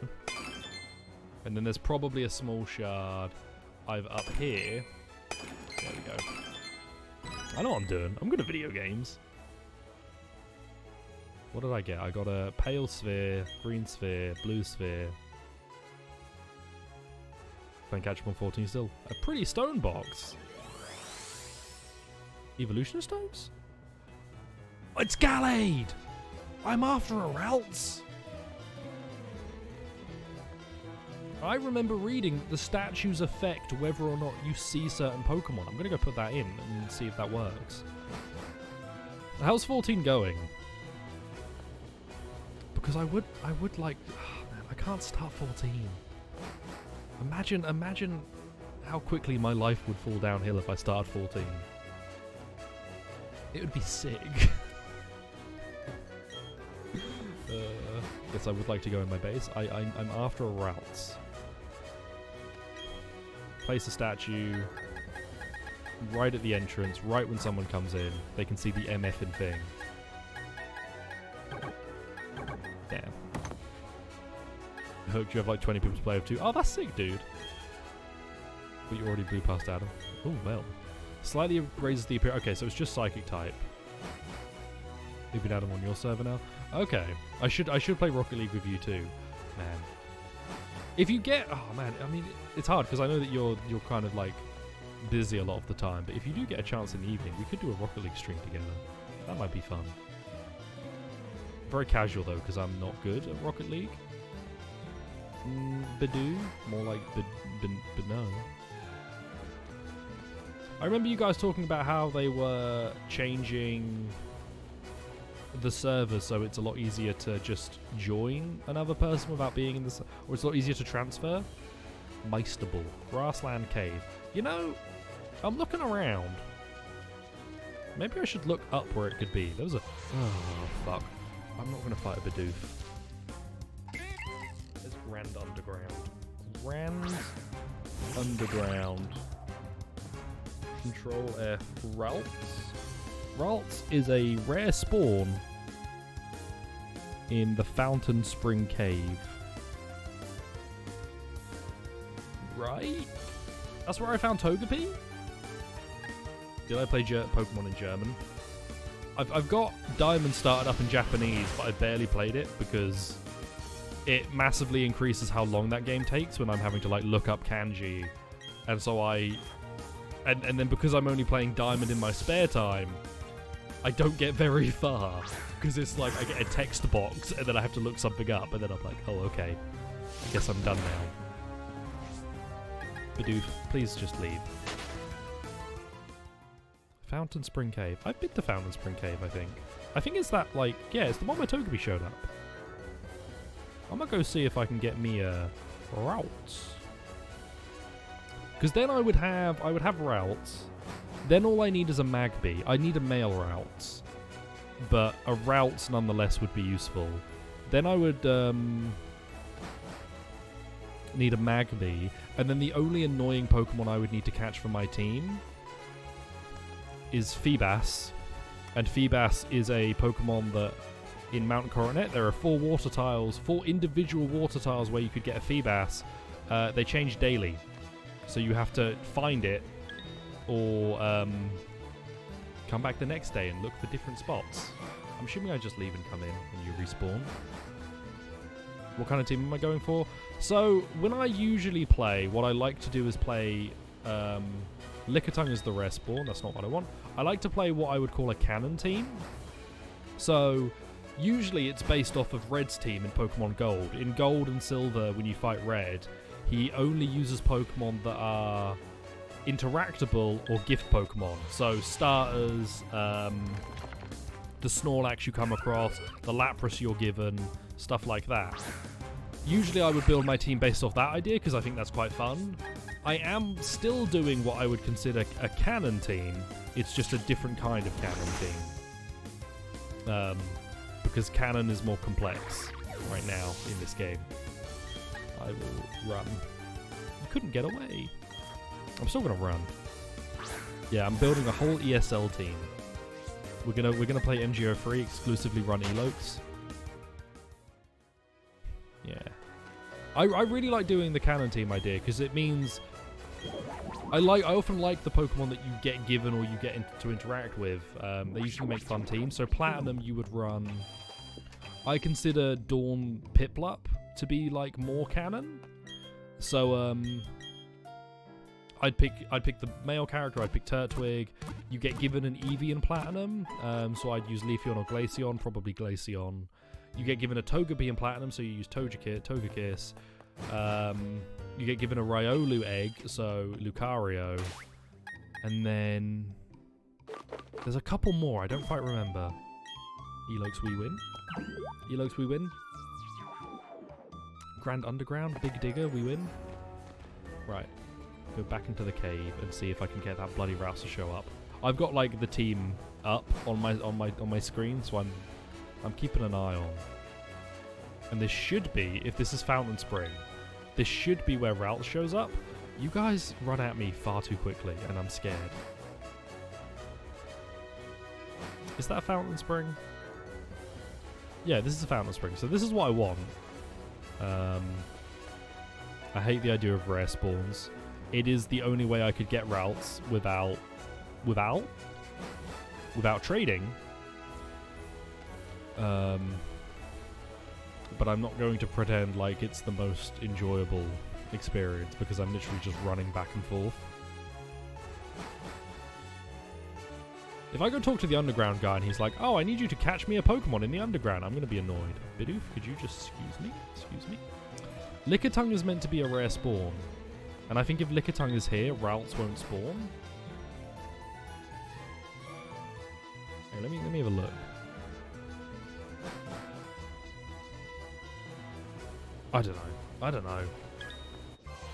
And then there's probably a small shard either up here. There we go. I know what I'm doing. I'm good at video games. What did I get? I got a pale sphere, green sphere, blue sphere. Can't catch up on 14 still. A pretty stone box. Evolution stones? It's Gallade! I'm after a Ralts! I remember reading the statues affect whether or not you see certain Pokemon. I'm gonna go put that in and see if that works. How's 14 going? Because I would like... Oh man, I can't start 14. Imagine how quickly my life would fall downhill if I started 14. It would be sick. Yes, I would like to go in my base. I'm after a Ralts. Place a statue right at the entrance, right when someone comes in. They can see the MFing thing. Damn. I hope you have like 20 people to play with too. Oh, that's sick, dude. But you already blew past Adam. Oh, well. Slightly raises the appearance. Okay, so it's just psychic type. Leaving Adam on your server now. Okay. I should play Rocket League with you too. Man. If you get... Oh, man. I mean, it's hard because I know that you're kind of like busy a lot of the time. But if you do get a chance in the evening, we could do a Rocket League stream together. That might be fun. Very casual though, because I'm not good at Rocket League. Badoo? More like no. I remember you guys talking about how they were changing the server so it's a lot easier to just join another person without being in the or it's a lot easier to transfer. Meisterball. Grassland Cave. You know, I'm looking around. Maybe I should look up where it could be. There was a... Oh, fuck. I'm not going to fight a Bidoof. There's Grand Underground. Grand Underground. Control F. Ralts? Ralts is a rare spawn in the Fountain Spring Cave. Right? That's where I found Togepi? Did I play Pokemon in German? I've got Diamond started up in Japanese, but I barely played it because it massively increases how long that game takes when I'm having to like look up kanji. And so and then because I'm only playing Diamond in my spare time, I don't get very far because it's like I get a text box and then I have to look something up and then I'm like, oh, okay. I guess I'm done now. Bidoof, please just leave. Fountain Spring Cave. I've been to Fountain Spring Cave, I think. I think it's that, like, yeah, it's the one where Togepi showed up. I'm gonna go see if I can get me a Routes. Because then I would have Routes. Then all I need is a Magby. I need a male Routes. But a Routes nonetheless would be useful. Then I would need a Magby. And then the only annoying Pokemon I would need to catch for my team is Feebas. And Feebas is a Pokemon that in Mountain Coronet there are 4 individual water tiles where you could get a Feebas. They change daily. So you have to find it or come back the next day and look for different spots. I'm assuming I just leave and come in when you respawn. What kind of team am I going for? So, when I usually play, what I like to do is play... Lickitung is the rare spawn, that's not what I want. I like to play what I would call a cannon team. So, usually it's based off of Red's team in Pokemon Gold. In Gold and Silver, when you fight Red, he only uses Pokemon that are interactable or gift Pokemon. So, starters, the Snorlax you come across, the Lapras you're given, stuff like that. Usually I would build my team based off that idea because I think that's quite fun. I am still doing what I would consider a cannon team. It's just a different kind of cannon team. Because cannon is more complex right now in this game. I will run. You couldn't get away. I'm still gonna run. Yeah, I'm building a whole ESL team. We're gonna play MGO3, exclusively run Eloaks. Yeah. I really like doing the cannon team idea because it means I often like the Pokemon that you get given or you get to interact with. They usually make fun teams. So Platinum you would run. I consider Dawn Piplup to be like more cannon. So I'd pick the male character. I'd pick Turtwig. You get given an Eevee in Platinum, so I'd use Leafeon or Glaceon, probably Glaceon. You get given a Togepi in Platinum, so you use Togekiss. You get given a Riolu egg, so Lucario. And then there's a couple more, I don't quite remember. Eloaks we win. Eloaks we win. Grand Underground, Big Digger, we win. Right. Go back into the cave and see if I can get that bloody Rouse to show up. I've got like the team up on my screen, so I'm keeping an eye on. And this should be, if this is Fountain Spring, this should be where Route shows up. You guys run at me far too quickly, and I'm scared. Is that Fountain Spring? Yeah, this is Fountain Spring, so this is what I want. I hate the idea of rare spawns. It is the only way I could get Routes without trading. But I'm not going to pretend like it's the most enjoyable experience because I'm literally just running back and forth. If I go talk to the underground guy and he's like, oh, I need you to catch me a Pokemon in the underground, I'm going to be annoyed. Bidoof, could you just excuse me? Excuse me? Lickitung is meant to be a rare spawn. And I think if Lickitung is here, Ralts won't spawn. Hey, let me have a look. I don't know.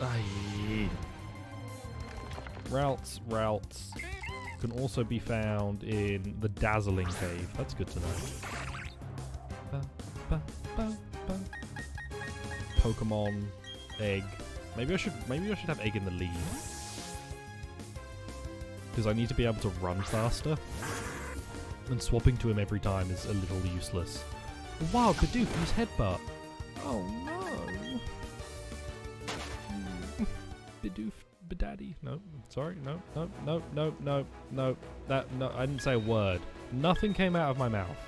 Aye. Ralts can also be found in the Dazzling Cave. That's good to know. Pokemon egg. Maybe I should have egg in the lead. Because I need to be able to run faster. And swapping to him every time is a little useless. Wow, Bidoof, use headbutt. Oh no. Bidoof, Bidaddy. No, sorry, no. I didn't say a word. Nothing came out of my mouth.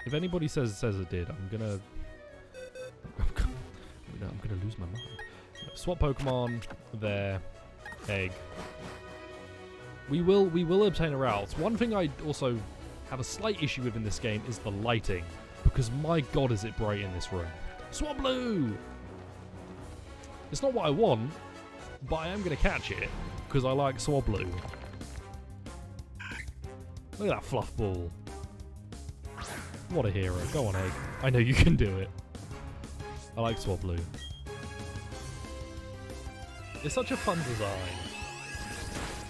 If anybody says it did, I'm gonna lose my mind. Swap Pokemon there. Egg. We will obtain a Ralts. One thing I also have a slight issue with in this game is the lighting, because my god is it bright in this room. Swablu! It's not what I want, but I am going to catch it, because I like Swablu. Look at that fluff ball. What a hero. Go on, Egg. I know you can do it. I like Swablu. It's such a fun design.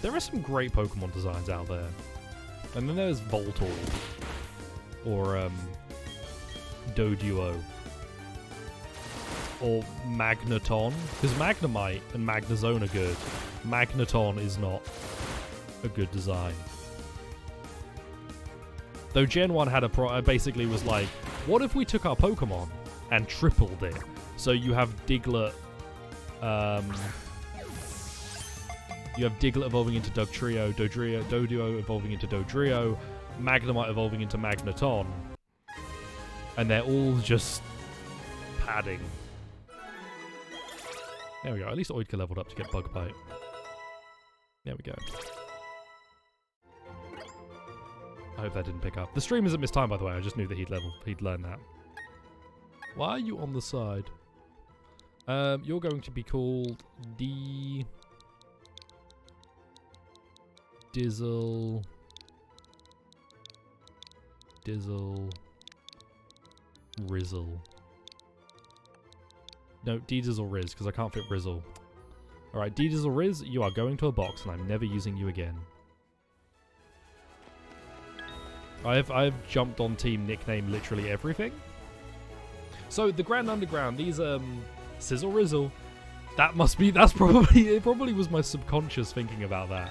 There are some great Pokemon designs out there. And then there's Voltorb. Or, Doduo. Or Magneton. Because Magnemite and Magnezone are good. Magneton is not a good design. Though Gen 1 had basically was like, what if we took our Pokemon and tripled it? So you have Diglett, you have Diglett evolving into Dugtrio, Doduo evolving into Dodrio, Magnemite evolving into Magneton. And they're all just padding. There we go. At least Oidka leveled up to get Bug Bite. There we go. I hope that didn't pick up. The stream isn't mistimed, by the way. I just knew that he'd learn that. Why are you on the side? You're going to be called Dizzle, Rizzle. No, D-Dizzle Riz, because I can't fit Rizzle. Alright, D-Dizzle Riz, you are going to a box, and I'm never using you again. I've jumped on team nickname literally everything. So, the Grand Underground, these, Sizzle Rizzle. It probably was my subconscious thinking about that.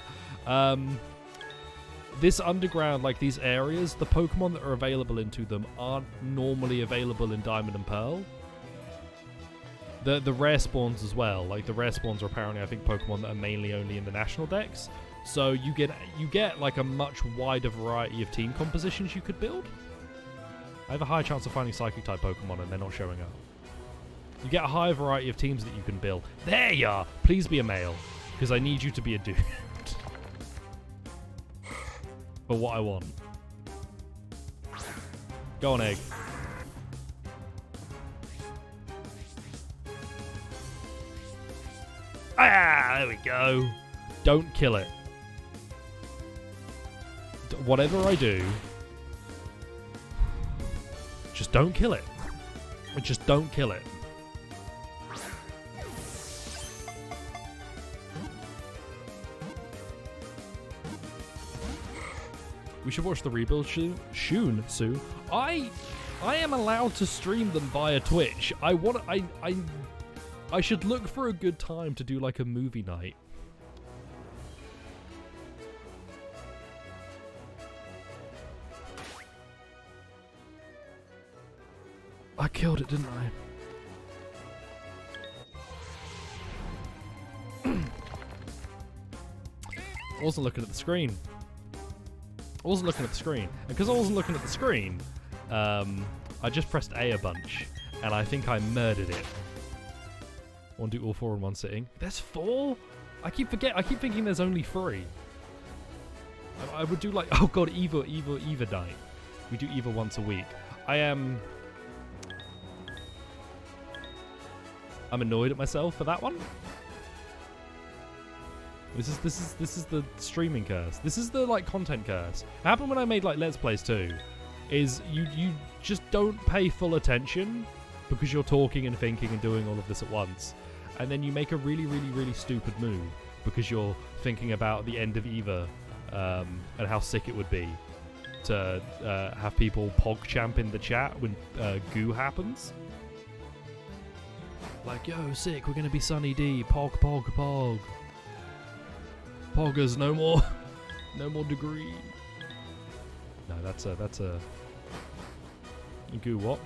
This underground, like these areas, the Pokemon that are available into them aren't normally available in Diamond and Pearl. The rare spawns as well. Like the rare spawns are apparently, I think, Pokemon that are mainly only in the national decks. So you get like a much wider variety of team compositions you could build. I have a high chance of finding Psychic type Pokemon and they're not showing up. You get a high variety of teams that you can build. There you are! Please be a male, because I need you to be a dude. For what I want. Go on, Egg. Ah, there we go. Don't kill it. Whatever I do, just don't kill it. Just don't kill it. We should watch the rebuild soon, Sue. I am allowed to stream them via Twitch. I should look for a good time to do like a movie night. I killed it, didn't I? I wasn't looking at the screen. And because I wasn't looking at the screen, I just pressed A a bunch, and I think I murdered it. Want to do all 4 in one sitting? There's 4? I keep thinking there's only 3. I would do like, oh god, Eva night. We do Eva once a week. I'm annoyed at myself for that one. This is the streaming curse. This is the like content curse. It happened when I made like Let's Plays too. Is you just don't pay full attention because you're talking and thinking and doing all of this at once, and then you make a really stupid move because you're thinking about the end of Eva and how sick it would be to have people PogChamp in the chat when goo happens. Like, yo, sick, we're gonna be Sunny D, Pog. Poggers, no more degree. No, that's a goo what?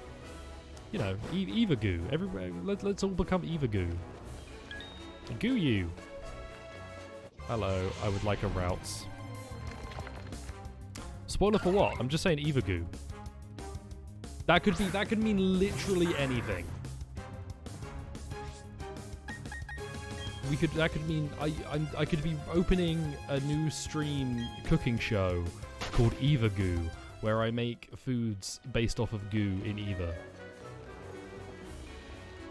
You know, Eva goo. Everywhere, let's all become Eva goo. Goo you. Hello, I would like a routes. Spoiler for what? I'm just saying Eva goo. That could mean literally anything. That could mean I could be opening a new stream cooking show called Eva Goo, where I make foods based off of goo in Eva.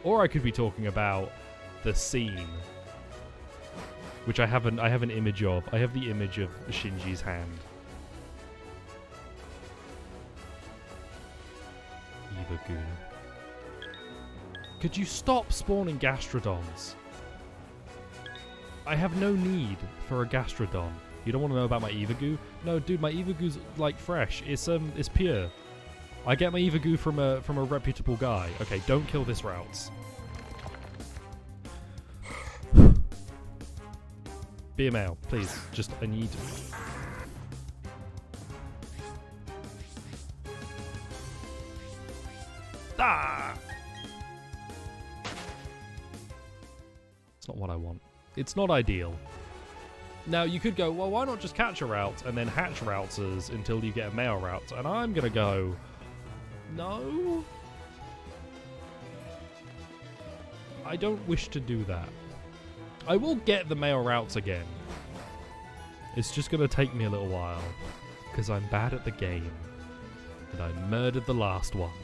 Or I could be talking about the scene, which I have an image of. I have the image of Shinji's hand. Eva Goo. Could you stop spawning Gastrodons? I have no need for a Gastrodon. You don't want to know about my Eva Goo? No, dude, my Eva Goo's like fresh. It's pure. I get my Eva Goo from a reputable guy. Okay, don't kill this routes. BML, please. Just I need. Ah! It's not what I want. It's not ideal. Now, you could go, well, why not just catch a route and then hatch routers until you get a male route? And I'm going to go, no. I don't wish to do that. I will get the male routes again. It's just going to take me a little while because I'm bad at the game. And I murdered the last one.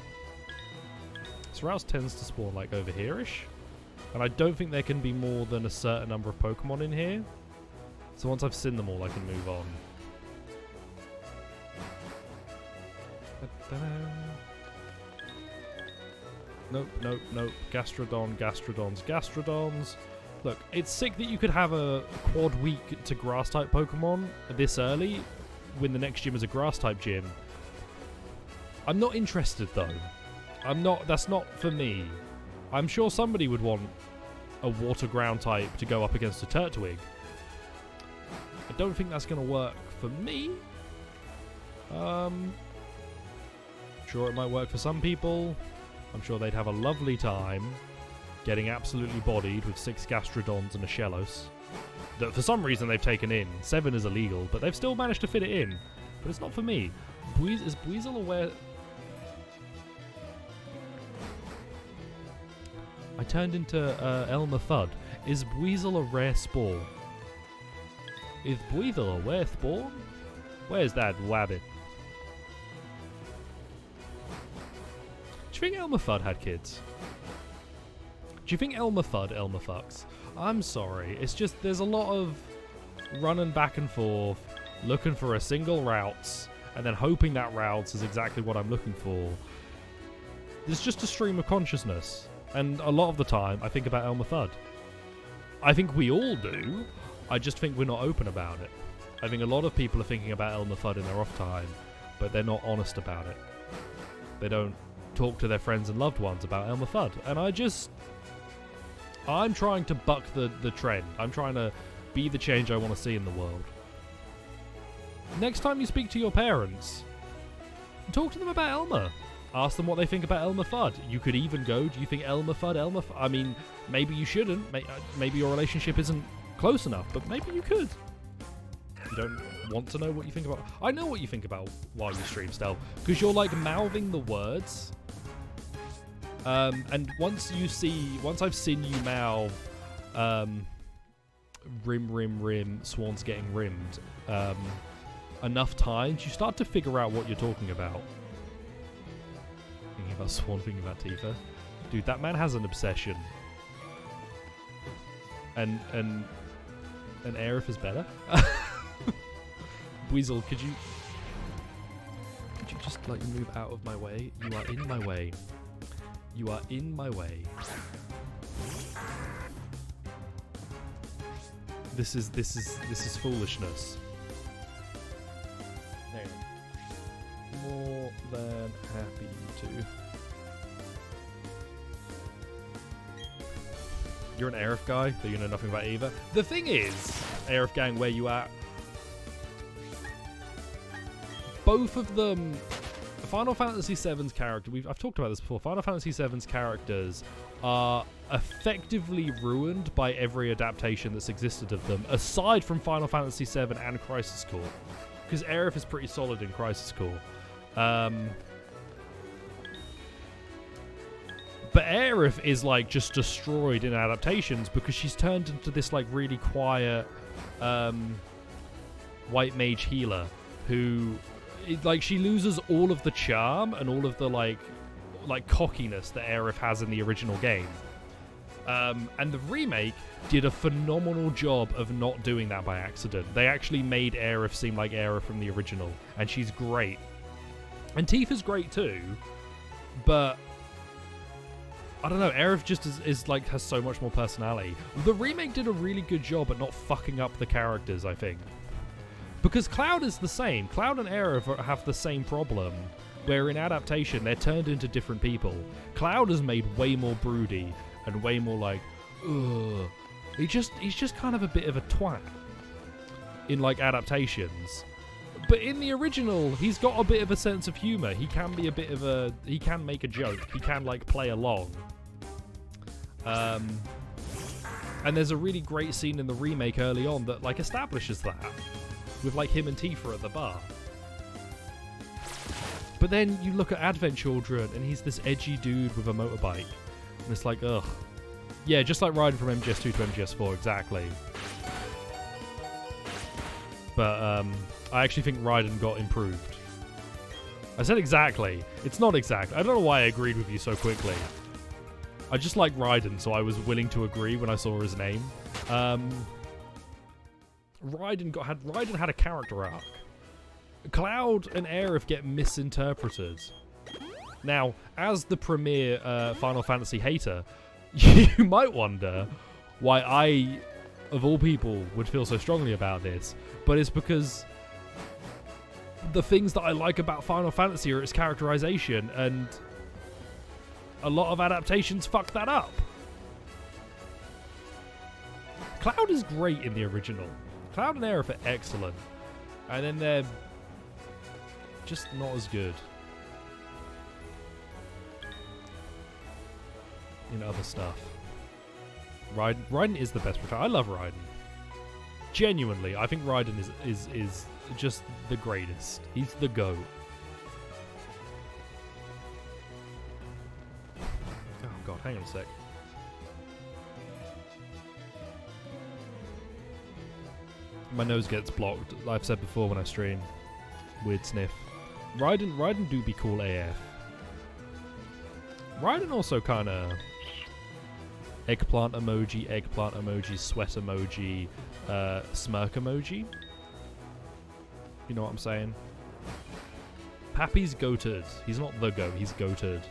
This route tends to spawn like over here-ish. And I don't think there can be more than a certain number of Pokemon in here. So once I've seen them all, I can move on. Nope. Gastrodons. Look, it's sick that you could have a quad week to Grass-type Pokemon this early when the next gym is a Grass-type gym. I'm not interested, though. That's not for me. I'm sure somebody would want a water ground type to go up against a Turtwig. I don't think that's going to work for me. Sure, it might work for some people. I'm sure they'd have a lovely time getting absolutely bodied with 6 Gastrodons and a Shellos that for some reason they've taken in. 7 is illegal, but they've still managed to fit it in. But it's not for me. Is Buizel aware... I turned into Elmer Fudd. Is Buizel a rare spawn? Is Buizel a rare spawn? Where's that wabbit? Do you think Elmer Fudd had kids? Do you think Elmer Fudd Elmer fucks? I'm sorry. It's just there's a lot of running back and forth, looking for a single routes, and then hoping that routes is exactly what I'm looking for. There's just a stream of consciousness. And a lot of the time, I think about Elmer Fudd. I think we all do. I just think we're not open about it. I think a lot of people are thinking about Elmer Fudd in their off time, but they're not honest about it. They don't talk to their friends and loved ones about Elmer Fudd. And I'm trying to buck the trend. I'm trying to be the change I want to see in the world. Next time you speak to your parents, talk to them about Elmer. Ask them what they think about Elmer Fudd. You could even go, do you think Elmer Fudd? I mean, maybe you shouldn't. Maybe your relationship isn't close enough, but maybe you could. You don't want to know what you think about... I know what you think about while you stream, Stel, because you're like mouthing the words. And once I've seen you mouth rim, swan's getting rimmed, enough times, you start to figure out what you're talking about. Thinking about Swan, thinking about Tifa. Dude, that man has an obsession. And Aerith is better? Weasel, could you just, like, move out of my way? You are in my way. You are in my way. This is foolishness. Hang on. More than happy to. You're an Aerith guy, though you know nothing about either. The thing is, Aerith gang, where you at? Both of them, Final Fantasy VII's character, I've talked about this before, Final Fantasy VII's characters are effectively ruined by every adaptation that's existed of them, aside from Final Fantasy VII and Crisis Core. Because Aerith is pretty solid in Crisis Core. But Aerith is, like, just destroyed in adaptations because she's turned into this, like, really quiet white mage healer who, like, she loses all of the charm and all of the, like cockiness that Aerith has in the original game. And the remake did a phenomenal job of not doing that by accident. They actually made Aerith seem like Aerith from the original, and she's great. And Tifa's great too, but I don't know, Aerith just is like, has so much more personality. The remake did a really good job at not fucking up the characters, I think. Because Cloud is the same. Cloud and Aerith have the same problem, where in adaptation, they're turned into different people. Cloud is made way more broody and way more like, ugh. He's just kind of a bit of a twat in, like, adaptations. But in the original, he's got a bit of a sense of humor. He can be a bit of a... He can make a joke. He can, like, play along. And there's a really great scene in the remake early on that, like, establishes that. With, like, him and Tifa at the bar. But then you look at Advent Children, and he's this edgy dude with a motorbike. And it's like, ugh. Yeah, just like Raiden from MGS2 to MGS4, exactly. But, I actually think Raiden got improved. I said exactly. It's not exact. I don't know why I agreed with you so quickly. I just like Raiden, so I was willing to agree when I saw his name. Raiden had a character arc. Cloud and Aerith get misinterpreted. Now, as the premier Final Fantasy hater, you might wonder why I, of all people, would feel so strongly about this. But it's because the things that I like about Final Fantasy are its characterization, and a lot of adaptations fuck that up. Cloud is great in the original. Cloud and Aerith are excellent. And then they're just not as good in other stuff. Raiden is the best protagonist. I love Raiden. Genuinely, I think Raiden is just the greatest. He's the GOAT. Oh god, hang on a sec. My nose gets blocked. I've said before when I stream. Weird sniff. Raiden do be cool AF. Raiden also kind of eggplant emoji, sweat emoji, smirk emoji. You know what I'm saying? Pappy's goated. He's not the goat, he's goated.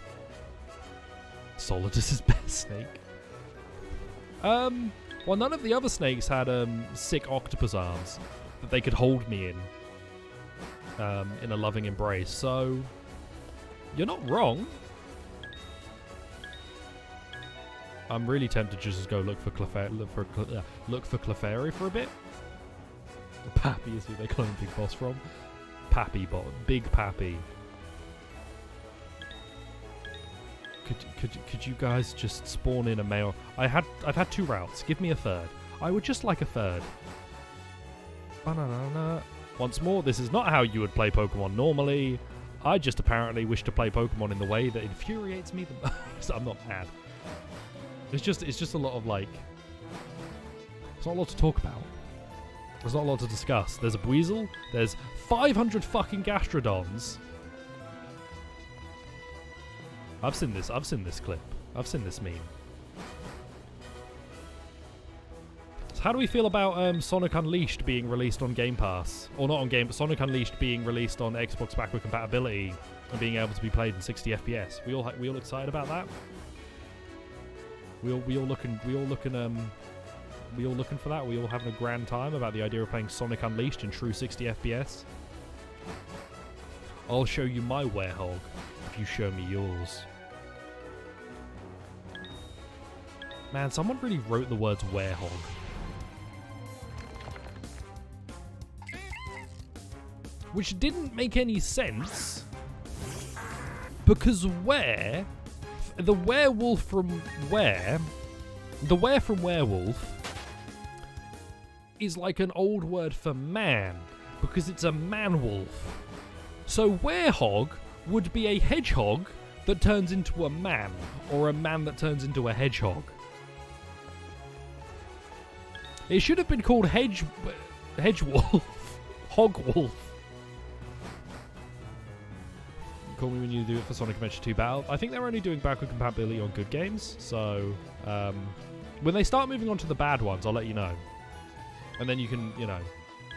Solidus is best snake. Well, none of the other snakes had sick octopus arms that they could hold me in a loving embrace. So you're not wrong. I'm really tempted to just go look for Clefairy for a bit. Pappy is who they call him Big Boss from. Pappy bot, Big Pappy. Could you guys just spawn in a male? I've had 2 routes. Give me a third. I would just like a third. Ba-na-na-na. Once more, this is not how you would play Pokemon normally. I just apparently wish to play Pokemon in the way that infuriates me the most. I'm not mad. It's just a lot of, like, it's not a lot to talk about. There's not a lot to discuss. There's a Buizel. There's 500 fucking Gastrodons. I've seen this clip. I've seen this meme. So how do we feel about Sonic Unleashed being released on Game Pass? Or not on Game, but Sonic Unleashed being released on Xbox backward compatibility and being able to be played in 60 FPS. We all excited about that? We all looking for that? We all having a grand time about the idea of playing Sonic Unleashed in true 60 FPS? I'll show you my werehog if you show me yours. Man, someone really wrote the words werehog. Which didn't make any sense, because the were from werewolf is like an old word for man, because it's a man-wolf. So werehog would be a hedgehog that turns into a man, or a man that turns into a hedgehog. It should have been called hedgewolf, hogwolf. Call me when you do it for Sonic Adventure 2 Battle. I think they're only doing backward compatibility on good games, so when they start moving on to the bad ones, I'll let you know. And then you can, you know,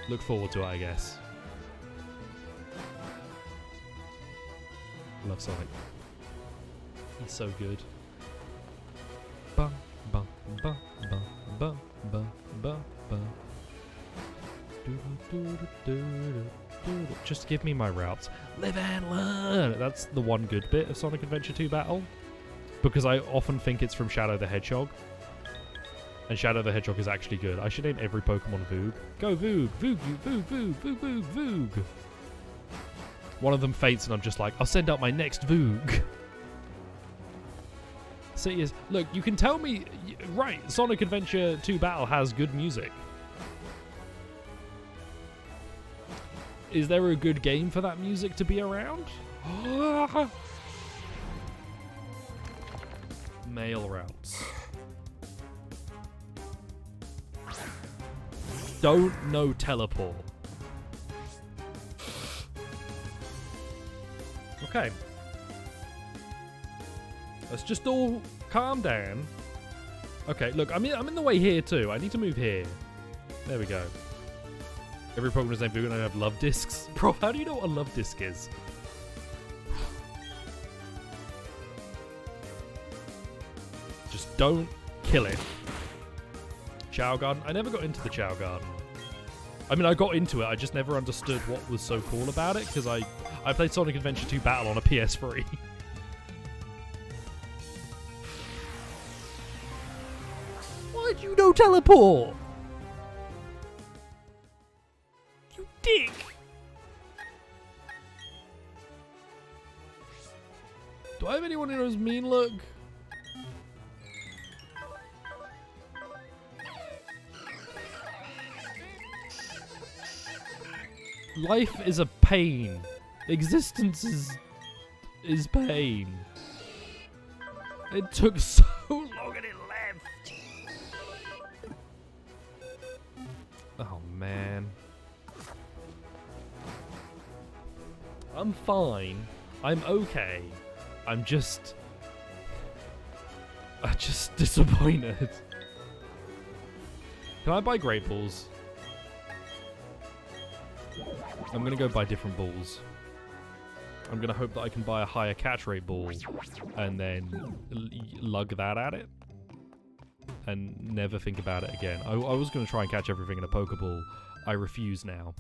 look forward to it, I guess. Love Sonic. He's so good. Bum, bum, bum, bum, bum, bum, bum, bum. Just give me my routes. Live and learn! That's the one good bit of Sonic Adventure 2 Battle. Because I often think it's from Shadow the Hedgehog. And Shadow the Hedgehog is actually good. I should name every Pokemon Voog. Go Voog! Voog, Voog, Voog, Voog, Voog, Voog! One of them faints and I'm just like, I'll send out my next Voog. So yes, look, you can tell me... Right, Sonic Adventure 2 Battle has good music. Is there a good game for that music to be around? Mail routes. Don't know teleport. Okay. Let's just all calm down. Okay, look, I'm in the way here too. I need to move here. There we go. Every Pokemon is named Voog and I have love discs. Bro, how do you know what a love disc is? Just don't kill it. Chow Garden. I never got into the Chow Garden. I mean, I got into it. I just never understood what was so cool about it because I played Sonic Adventure 2 Battle on a PS3. Why'd you know teleport? You dick! Do I have anyone who knows Mean Look? Life is a pain. Existence is pain. It took so long and it left. Oh man. I'm fine. I'm okay. I'm just disappointed. Can I buy Great Balls? I'm going to go buy different balls. I'm going to hope that I can buy a higher catch rate ball and then lug that at it and never think about it again. I was going to try and catch everything in a Pokeball. I refuse now.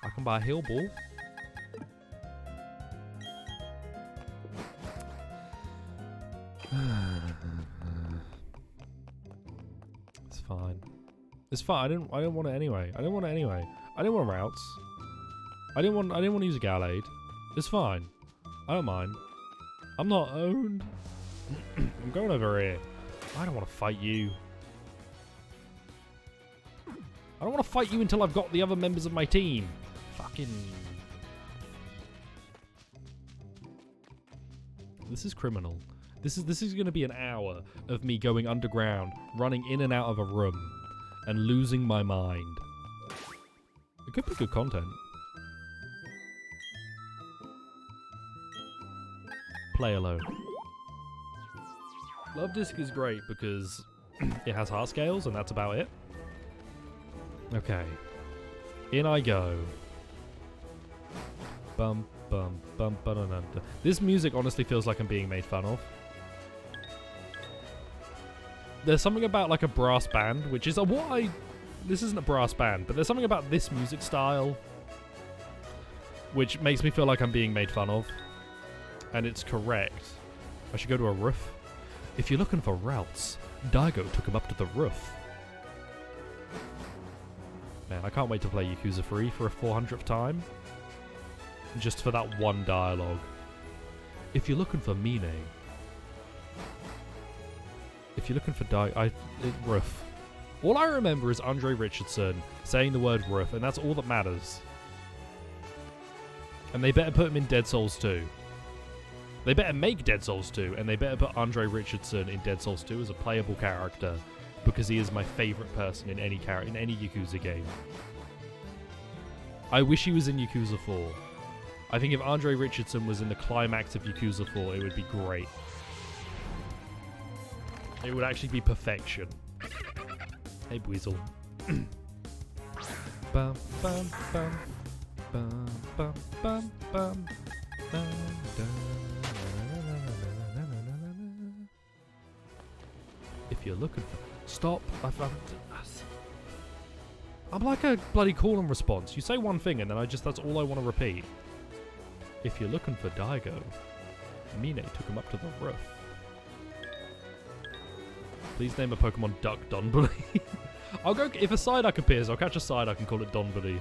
I can buy a heal ball. It's fine. It's fine. I didn't want it anyway. I didn't want routes. I didn't want to use a Gallade. It's fine. I don't mind. I'm not owned. I'm going over here. I don't want to fight you. I don't want to fight you until I've got the other members of my team. Fucking. This is criminal. This is going to be an hour of me going underground, running in and out of a room, and losing my mind. It could be good content. Play alone. Love Disc is great because it has heart scales and that's about it. Okay. In I go. Bum, bum, bum, ba-da-da-da. This music honestly feels like I'm being made fun of. There's something about like a brass band, which is this isn't a brass band, but there's something about this music style which makes me feel like I'm being made fun of. And it's correct. I should go to a roof. If you're looking for routes, Daigo took him up to the roof. Man, I can't wait to play Yakuza 3 for a 400th time. Just for that one dialogue. If you're looking for Mine. If you're looking for roof. All I remember is Andre Richardson saying the word roof, and that's all that matters. And they better put him in Dead Souls 2. They better make Dead Souls 2, and they better put Andre Richardson in Dead Souls 2 as a playable character, because he is my favourite person in any Yakuza game. I wish he was in Yakuza 4. I think if Andre Richardson was in the climax of Yakuza 4, it would be great. It would actually be perfection. Hey, Weasel. Bum, bum, bum. Bum, bum, bum, bum. If you're looking for... Stop. I'm like a bloody call and response. You say one thing and then that's all I want to repeat. If you're looking for Daigo, Mine took him up to the roof. Please name a Pokemon Duck Donbully. I'll go... If a Psyduck appears, I'll catch a Psyduck and call it Donbully.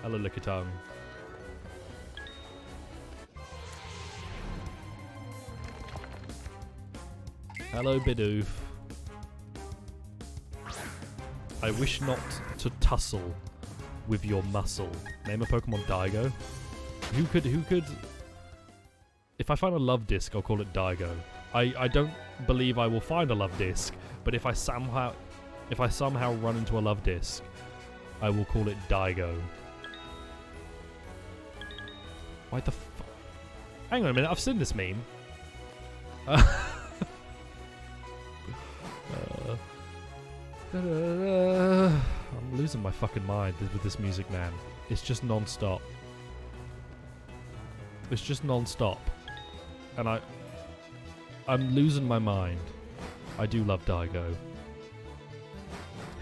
Hello, Lickitung. Hello, Bidoof. I wish not to tussle with your muscle. Name a Pokemon Daigo. Who could... If I find a love disc, I'll call it Daigo. I don't believe I will find a love disc, but if I somehow run into a love disc, I will call it Daigo. Why the fuck? Hang on a minute, I've seen this meme. I'm losing my fucking mind with this music, man. It's just non-stop. It's just non-stop. And I'm losing my mind. I do love Daigo.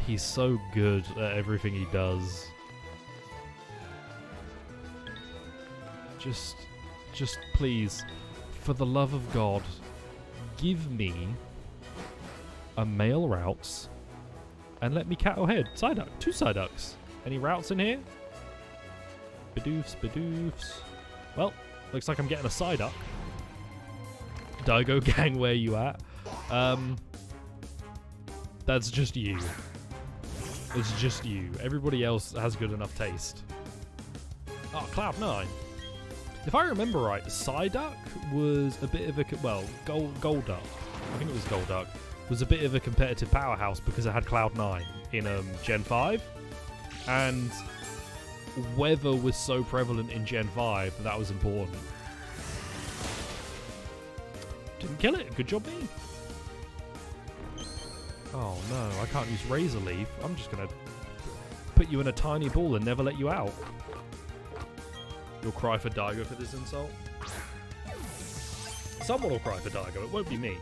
He's so good at everything he does. Just please, for the love of God, give me a male routes and let me cattle head. Psyduck. 2 Psyducks. Any routes in here? Bidoofs, Bidoofs. Well, looks like I'm getting a Psyduck. Daigo gang, where you at? That's just you. It's just you. Everybody else has good enough taste. Oh, Cloud9. If I remember right, Psyduck was a bit of a... Well, Golduck. I think it was Golduck. Was a bit of a competitive powerhouse because it had Cloud9 in Gen 5. And weather was so prevalent in Gen 5 that was important. Didn't kill it. Good job, me. Oh no, I can't use Razor Leaf. I'm just going to put you in a tiny ball and never let you out. You'll cry for Daigo for this insult? Someone will cry for Daigo. It won't be me.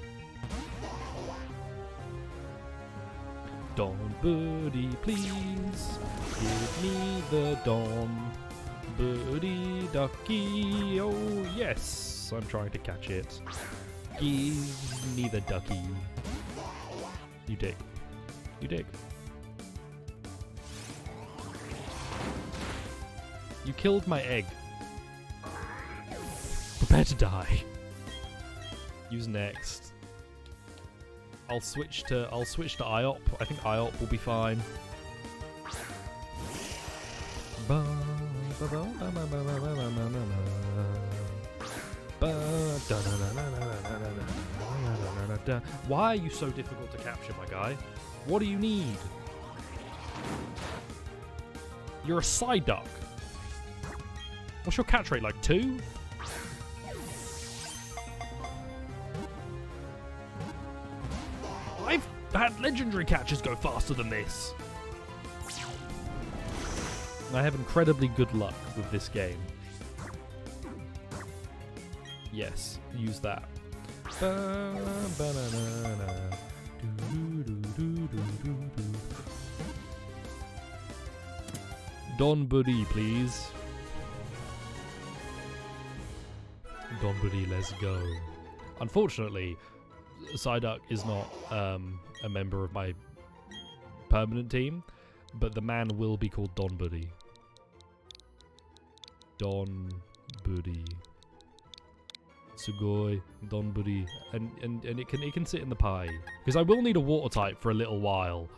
Don Birdie, please. Give me the Don Birdie Ducky. Oh, yes. I'm trying to catch it. Give me the ducky. You dig. You dig. You killed my egg. Prepare to die. Use next. I'll switch to IOP. I think IOP will be fine. Why are you so difficult to capture, my guy? What do you need? You're a Psyduck. What's your catch rate, like 2? I've had legendary catches go faster than this. I have incredibly good luck with this game. Yes, use that. Don Buddy, please. Don Buddy, let's go. Unfortunately, Psyduck is not a member of my permanent team, but the man will be called Don Buddy. Don Buddy. Sugoi, Don Buddy, and it can sit in the pie because I will need a water type for a little while.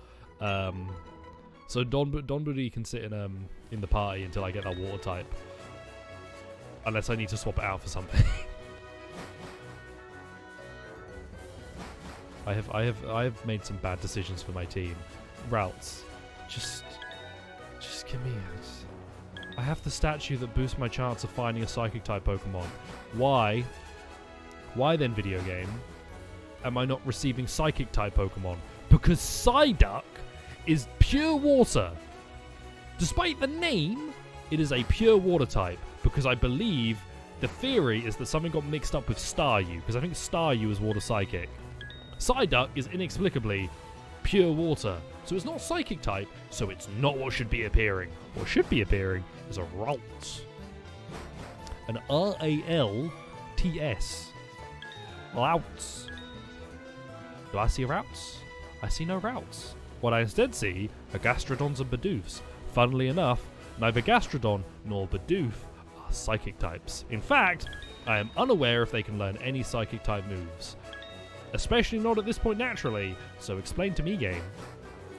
So Don Buddy can sit in the party until I get that water type, unless I need to swap it out for something. I have made some bad decisions for my team. Routes, just give me it. I have the statue that boosts my chance of finding a psychic type Pokemon. Why? Why then, video game, am I not receiving psychic type Pokemon? Because Psyduck is pure water. Despite the name, it is a pure water type. Because I believe the theory is that something got mixed up with Staryu. Because I think Staryu is water psychic. Psyduck is inexplicably pure water. So it's not psychic type, so it's not what should be appearing. What should be appearing is a Ralts. An R-A-L-T-S. Routs. Do I see routes? I see no routes. What I instead see are Gastrodons and Bidoofs. Funnily enough, neither Gastrodon nor Bidoof are psychic types. In fact, I am unaware if they can learn any psychic type moves. Especially not at this point naturally, so explain to me, game.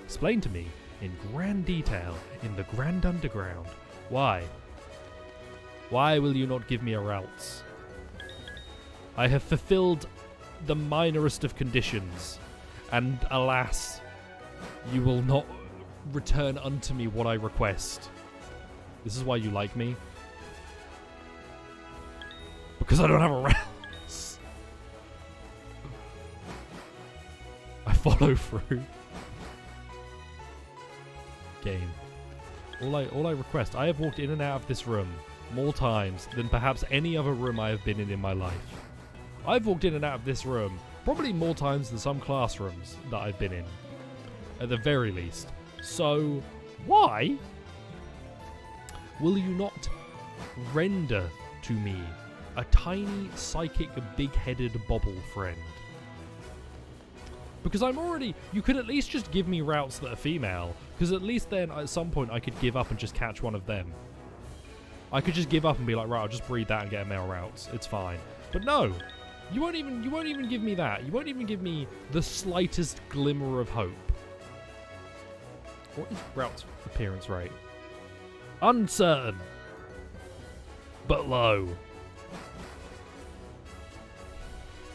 Explain to me, in grand detail, in the grand underground, why? Why will you not give me a routes? I have fulfilled the minorest of conditions, and alas, you will not return unto me what I request. This is why you like me? Because I don't have a routes. I follow through. Game. All I request. I have walked in and out of this room more times than perhaps any other room I have been in my life. I've walked in and out of this room probably more times than some classrooms that I've been in, at the very least. So, why will you not render to me a tiny, psychic, big-headed bobble friend? Because I'm already... You could at least just give me routes that are female, because at least then, at some point, I could give up and just catch one of them. I could just give up and be like, right, I'll just breed that and get a male routes. It's fine. But no! You won't even give me that. You won't even give me the slightest glimmer of hope. What is Routes' appearance rate? Uncertain. But low.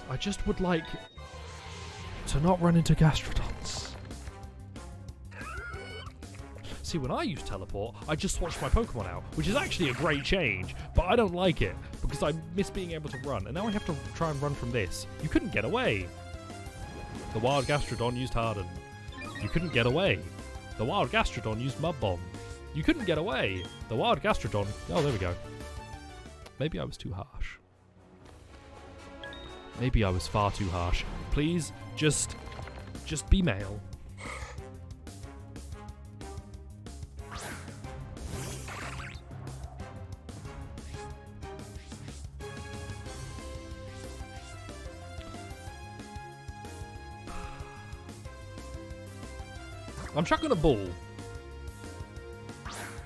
I just would like to not run into Gastrodons. See, when I use teleport, I just swatch my Pokemon out, which is actually a great change, but I don't like it, because I miss being able to run, and now I have to try and run from this. You couldn't get away. The wild Gastrodon used Harden. You couldn't get away. The wild Gastrodon used Mud Bomb. You couldn't get away. The wild Gastrodon... Oh, there we go. Maybe I was too harsh. Maybe I was far too harsh. Please, just be male. I'm chucking a ball.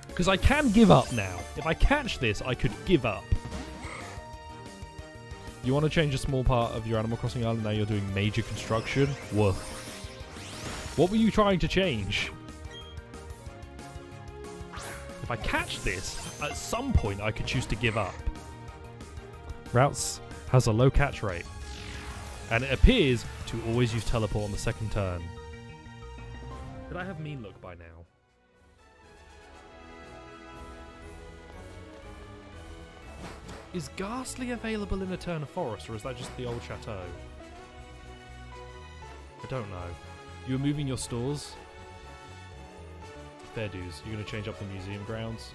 Because I can give up now. If I catch this, I could give up. You want to change a small part of your Animal Crossing island, now you're doing major construction? Woof. What were you trying to change? If I catch this, at some point I could choose to give up. Routes Has a low catch rate. And it appears to always use teleport on the second turn. Did I have mean look by now? Is Ghastly available in Eterna Forest, or is that just the old chateau? I don't know. You were moving your stores? Fair dues. You're going to change up the museum grounds?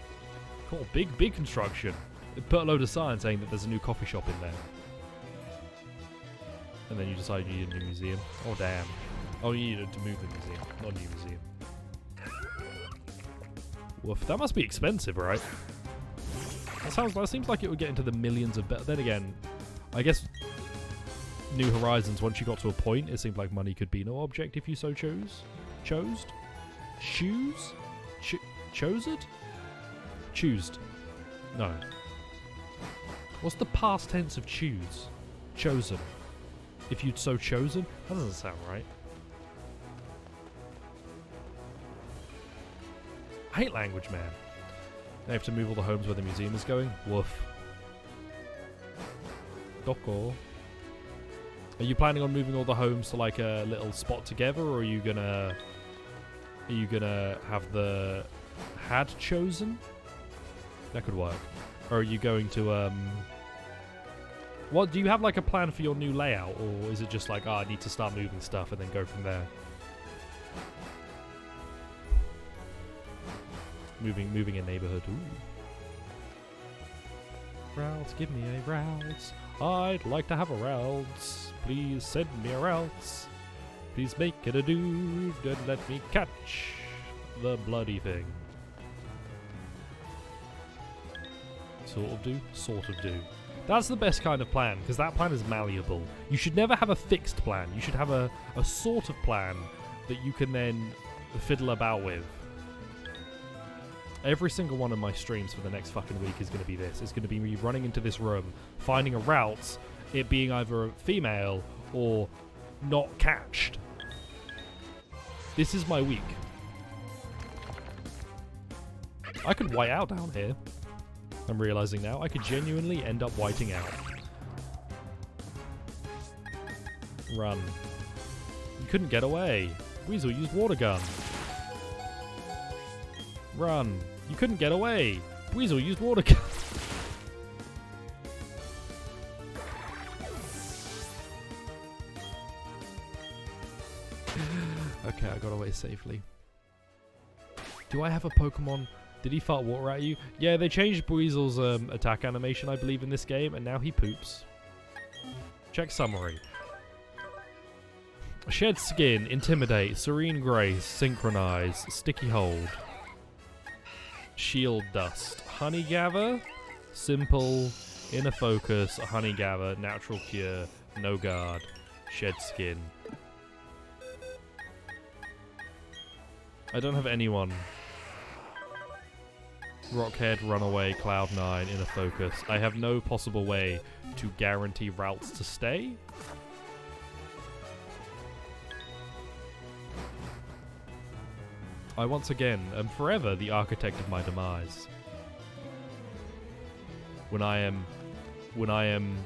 Cool. Big construction. It put a load of signs saying that there's a new coffee shop in there. And then you decide you need a new museum. Oh, damn. Oh, you needed to move the museum, not a new museum. Woof. That must be expensive, right? That seems like it would get into the millions of... Then again, I guess New Horizons, once you got to a point, it seemed like money could be no object if you so chose. Chose? Choose? Chose it? Choosed. No. What's the past tense of choose? Chosen. If you'd so chosen? That doesn't sound right. I hate language, man. I have to move all the homes where the museum is going. Woof. Doko. Are you planning on moving all the homes to like a little spot together, or are you gonna have the had chosen? That could work. Or are you going to what do you have like a plan for your new layout, or is it just like, I need to start moving stuff and then go from there? Moving a neighborhood. Ooh. Routes, give me a routes. I'd like to have a routes. Please send me a routes. Please make it a dude and let me catch the bloody thing. Sort of do, sort of do. That's the best kind of plan, because that plan is malleable. You should never have a fixed plan. You should have a sort of plan that you can then fiddle about with. Every single one of my streams for the next fucking week is going to be this. It's going to be me running into this room, finding a route, it being either a female or not catched. This is my week. I could white out down here. I'm realizing now I could genuinely end up whiting out. Run. You couldn't get away. Weasel used water gun. Run. You couldn't get away. Weasel used water gun. Okay, I got away safely. Do I have a Pokemon? Did he fart water at you? Yeah, they changed Weasel's attack animation, I believe, in this game, and now he poops. Check summary. Shed Skin, Intimidate, Serene Grace, Synchronize, Sticky Hold. Shield Dust, Honey Gather, Simple, Inner Focus, Honey Gather, Natural Cure, No Guard, Shed Skin. I don't have anyone. Rockhead, Runaway, Cloud9, Inner Focus. I have no possible way to guarantee routes to stay. I once again am forever the architect of my demise. When I am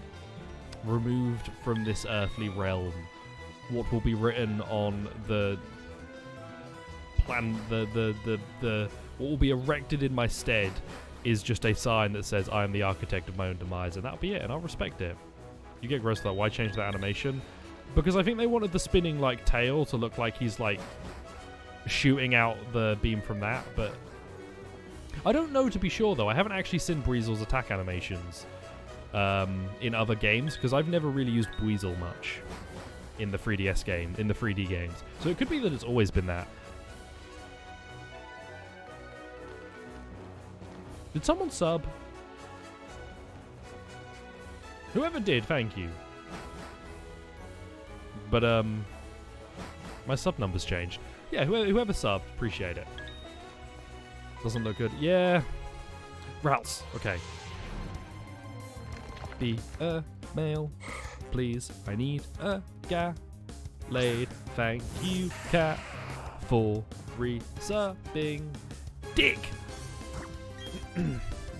removed from this earthly realm, what will be written on the plan, what will be erected in my stead is just a sign that says I am the architect of my own demise, and that'll be it, and I'll respect it. You get gross with that. Why change that animation? Because I think they wanted the spinning like tail to look like he's like shooting out the beam from that, but I don't know to be sure though. I haven't actually seen Weasel's attack animations in other games, because I've never really used Weasel much in the 3DS game, in the 3D games. So it could be that it's always been that. Did someone sub? Whoever did, thank you. But my sub numbers changed. Yeah, whoever subbed, appreciate it. Doesn't look good. Yeah. Routes. Okay. Be a male, please. I need a laid. Thank you, cat, for resubbing. Dick.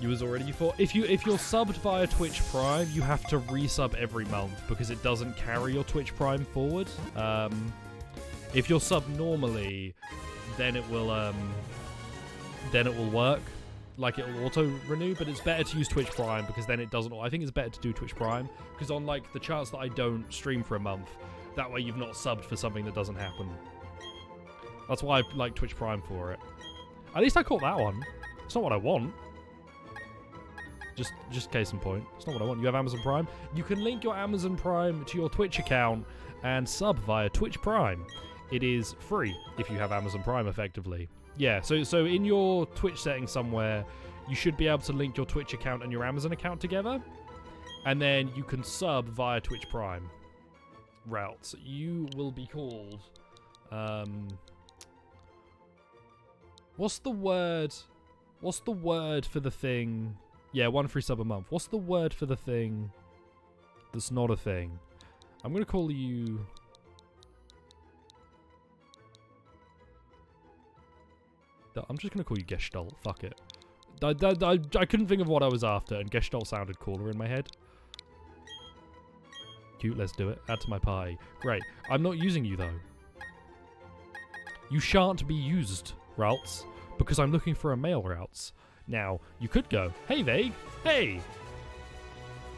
You was already before. If you're subbed via Twitch Prime, you have to resub every month because it doesn't carry your Twitch Prime forward. If you're subbed normally, then it will work. Like, it will auto renew, but it's better to use Twitch Prime because then it doesn't. I think it's better to do Twitch Prime because on like the chance that I don't stream for a month, that way you've not subbed for something that doesn't happen. That's why I like Twitch Prime for it. At least I caught that one. It's not what I want. Just case in point. It's not what I want. You have Amazon Prime. You can link your Amazon Prime to your Twitch account and sub via Twitch Prime. It is free if you have Amazon Prime, effectively. Yeah, so in your Twitch settings somewhere, you should be able to link your Twitch account and your Amazon account together. And then you can sub via Twitch Prime routes. You will be called... What's the word for the thing... Yeah, 1 free sub a month. What's the word for the thing that's not a thing? I'm going to call you... I'm just going to call you Gestalt. Fuck it. I couldn't think of what I was after, and Gestalt sounded cooler in my head. Cute, let's do it. Add to my party. Great. I'm not using you, though. You shan't be used, Ralts, because I'm looking for a male Ralts. Now, you could go, hey, Vague, hey!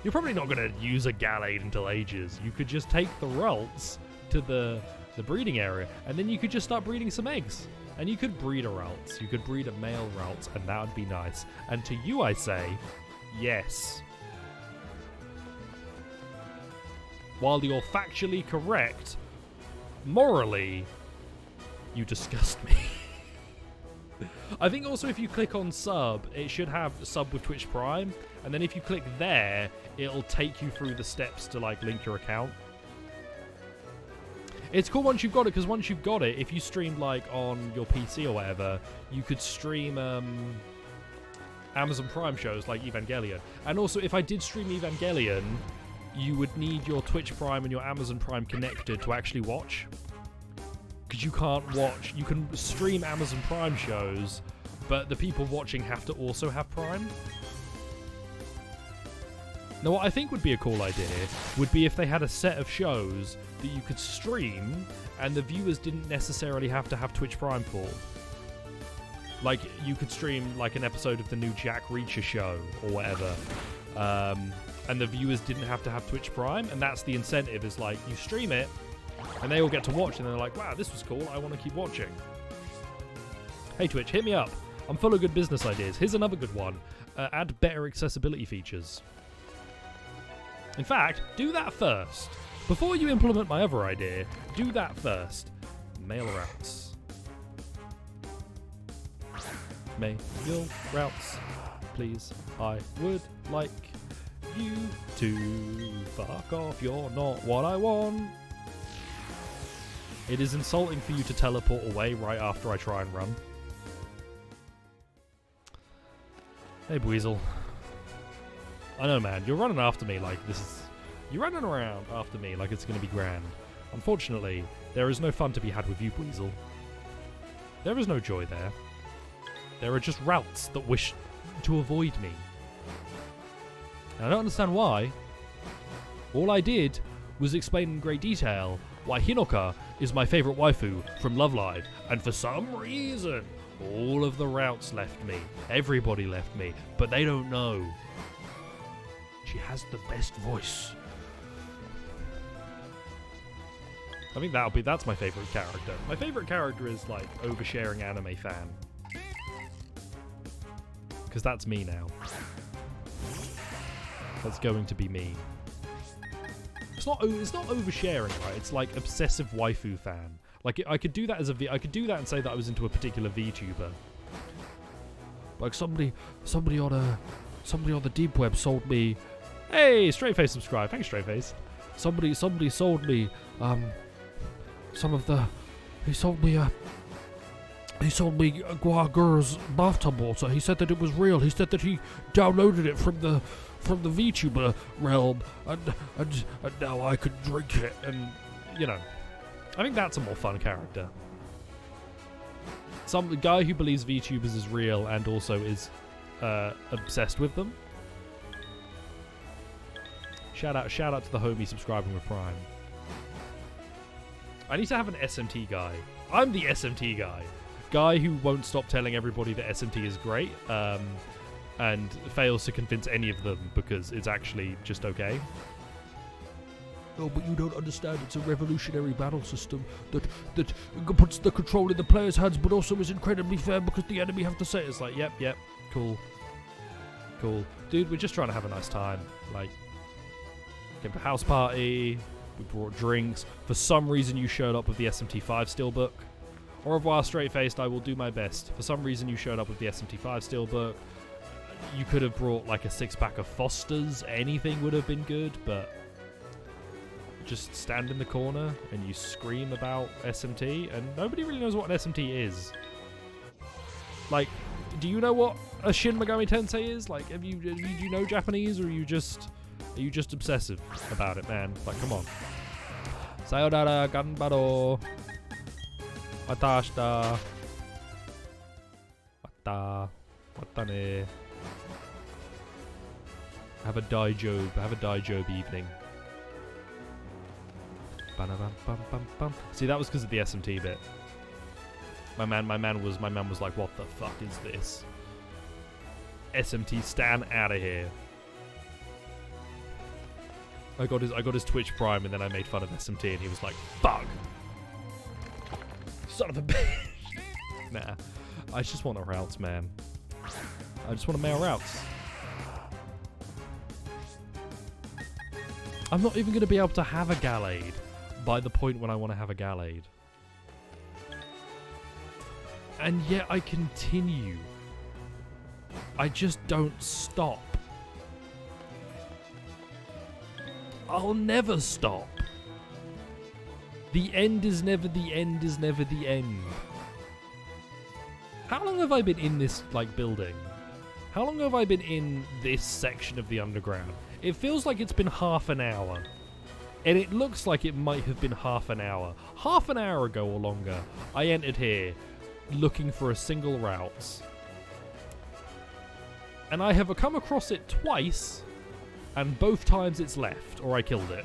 You're probably not going to use a Gallade until ages. You could just take the Ralts to the breeding area, and then you could just start breeding some eggs. And you could breed a Ralts. You could breed a male Ralts, and that would be nice. And to you, I say, yes. While you're factually correct, morally, you disgust me. I think also if you click on sub, it should have sub with Twitch Prime, and then if you click there, it'll take you through the steps to like link your account. It's cool once you've got it, because once you've got it, if you streamed like on your PC or whatever, you could stream Amazon Prime shows like Evangelion. And also, if I did stream Evangelion, you would need your Twitch Prime and your Amazon Prime connected to actually watch. Because you can't watch, you can stream Amazon Prime shows, but the people watching have to also have Prime. Now, what I think would be a cool idea would be if they had a set of shows that you could stream and the viewers didn't necessarily have to have Twitch Prime for. Like, you could stream like an episode of the new Jack Reacher show or whatever, and the viewers didn't have to have Twitch Prime, and that's the incentive, is like, you stream it, and they all get to watch, and they're like, wow, this was cool, I want to keep watching. Hey Twitch, hit me up. I'm full of good business ideas. Here's another good one. Add better accessibility features. In fact, do that first. Before you implement my other idea, do that first. Male routes. Male routes, please. I would like you to fuck off. You're not what I want. It is insulting for you to teleport away right after I try and run. Hey, Weasel. I know, man. You're running after me like this is... You're running around after me like it's going to be grand. Unfortunately, there is no fun to be had with you, Weasel. There is no joy there. There are just routes that wish to avoid me. And I don't understand why. All I did was explain in great detail why Hinoka is my favourite waifu from Love Live, and for some reason, all of the routes left me. Everybody left me, but they don't know. She has the best voice. I think that's my favourite character. My favourite character is like oversharing anime fan. Because that's me now. That's going to be me. It's not oversharing, right? It's like obsessive waifu fan. Like I could do that as I could do that and say that I was into a particular VTuber. Like somebody on the deep web sold me. Hey, Straightface subscribe. Thanks, Straightface. Somebody sold me he sold me Guagur's bathtub water. He said that it was real. He said that he downloaded it from the VTuber realm, and now I could drink it. And you know, I think that's a more fun character. Some guy who believes VTubers is real and also is obsessed with them. Shout out to the homie subscribing with Prime. I need to have an SMT guy. I'm the SMT guy. Guy who won't stop telling everybody that SMT is great, and fails to convince any of them because it's actually just okay. No, but you don't understand. It's a revolutionary battle system that puts the control in the player's hands, but also is incredibly fair because the enemy have to say it. It's like, yep, cool. Dude, we're just trying to have a nice time. Like, came to a house party, we brought drinks. For some reason you showed up with the SMT5 steelbook. Au revoir, straight-faced, I will do my best. For some reason you showed up with the SMT5 steelbook. You could have brought like a 6-pack of Fosters. Anything would have been good, but just stand in the corner and you scream about SMT, and nobody really knows what an SMT is. Like, do you know what a Shin Megami Tensei is? Like, do you know Japanese, or are you just obsessive about it, man? Like, come on. Sayonara, ganbaro. Watashita. Watane. Have a Daijob evening. See, that was because of the SMT bit. My man was like, what the fuck is this? SMT stan out of here. I got his Twitch Prime, and then I made fun of SMT, and he was like, fuck! Son of a bitch! Nah. I just want a routes, man. I just want to mail routes. I'm not even going to be able to have a Gallade by the point when I want to have a Gallade. And yet I continue. I just don't stop. I'll never stop. The end is never the end is never the end. How long have I been in this, like, building? How long have I been in this section of the underground? It feels like it's been half an hour. And it looks like it might have been half an hour. Half an hour ago or longer, I entered here looking for a single route. And I have come across it twice, and both times it's left, or I killed it.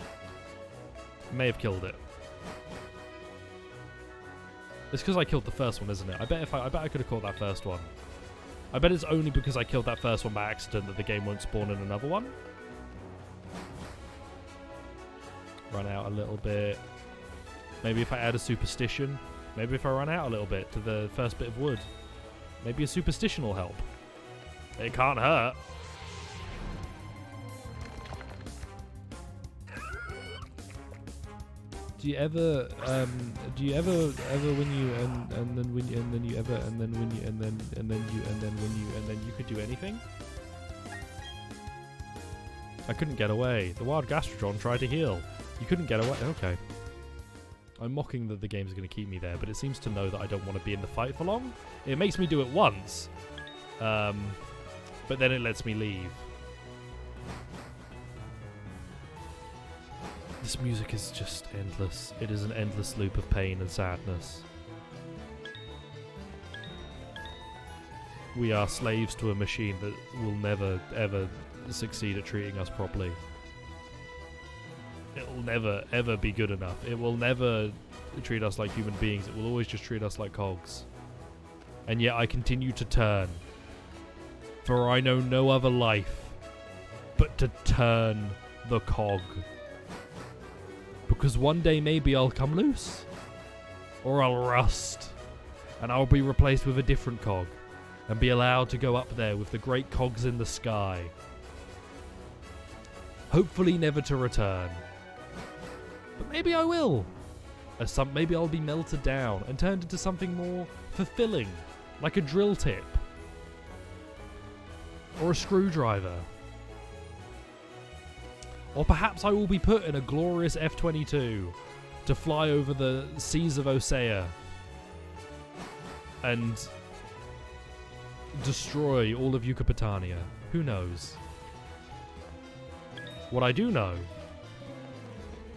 May have killed it. It's because I killed the first one, isn't it? I bet I could have caught that first one. I bet it's only because I killed that first one by accident that the game won't spawn in another one. Run out a little bit. Maybe if I add a superstition. Maybe if I run out a little bit to the first bit of wood. Maybe a superstition will help. It can't hurt. Do you ever when you and then when you and then you ever and then when you and then you and then when you and then you could do anything? I couldn't get away. The wild Gastrodon tried to heal. You couldn't get away. Okay. I'm mocking that the game's going to keep me there, but it seems to know that I don't want to be in the fight for long. It makes me do it once, but then it lets me leave. This music is just endless. It is an endless loop of pain and sadness. We are slaves to a machine that will never, ever succeed at treating us properly. It will never, ever be good enough. It will never treat us like human beings. It will always just treat us like cogs. And yet I continue to turn. For I know no other life but to turn the cog. Because one day maybe I'll come loose. Or I'll rust. And I'll be replaced with a different cog. And be allowed to go up there with the great cogs in the sky. Hopefully never to return. But maybe I will. Maybe I'll be melted down and turned into something more fulfilling. Like a drill tip. Or a screwdriver. Or perhaps I will be put in a glorious F-22 to fly over the seas of Osea and destroy all of Yucatania. Who knows? What I do know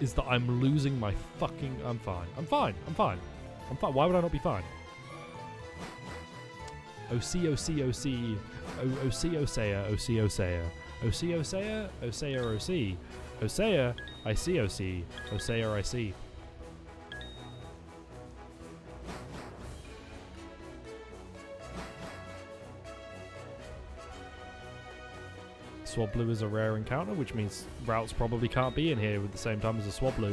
is that I'm losing my fucking... I'm fine. Why would I not be fine? OC, OC, OC. OC, Osea, OC, Osea. OC, Osea, Osea, OC. Osea, I see OC. Osea, I see. Swablu is a rare encounter, which means routes probably can't be in here at the same time as a Swablu.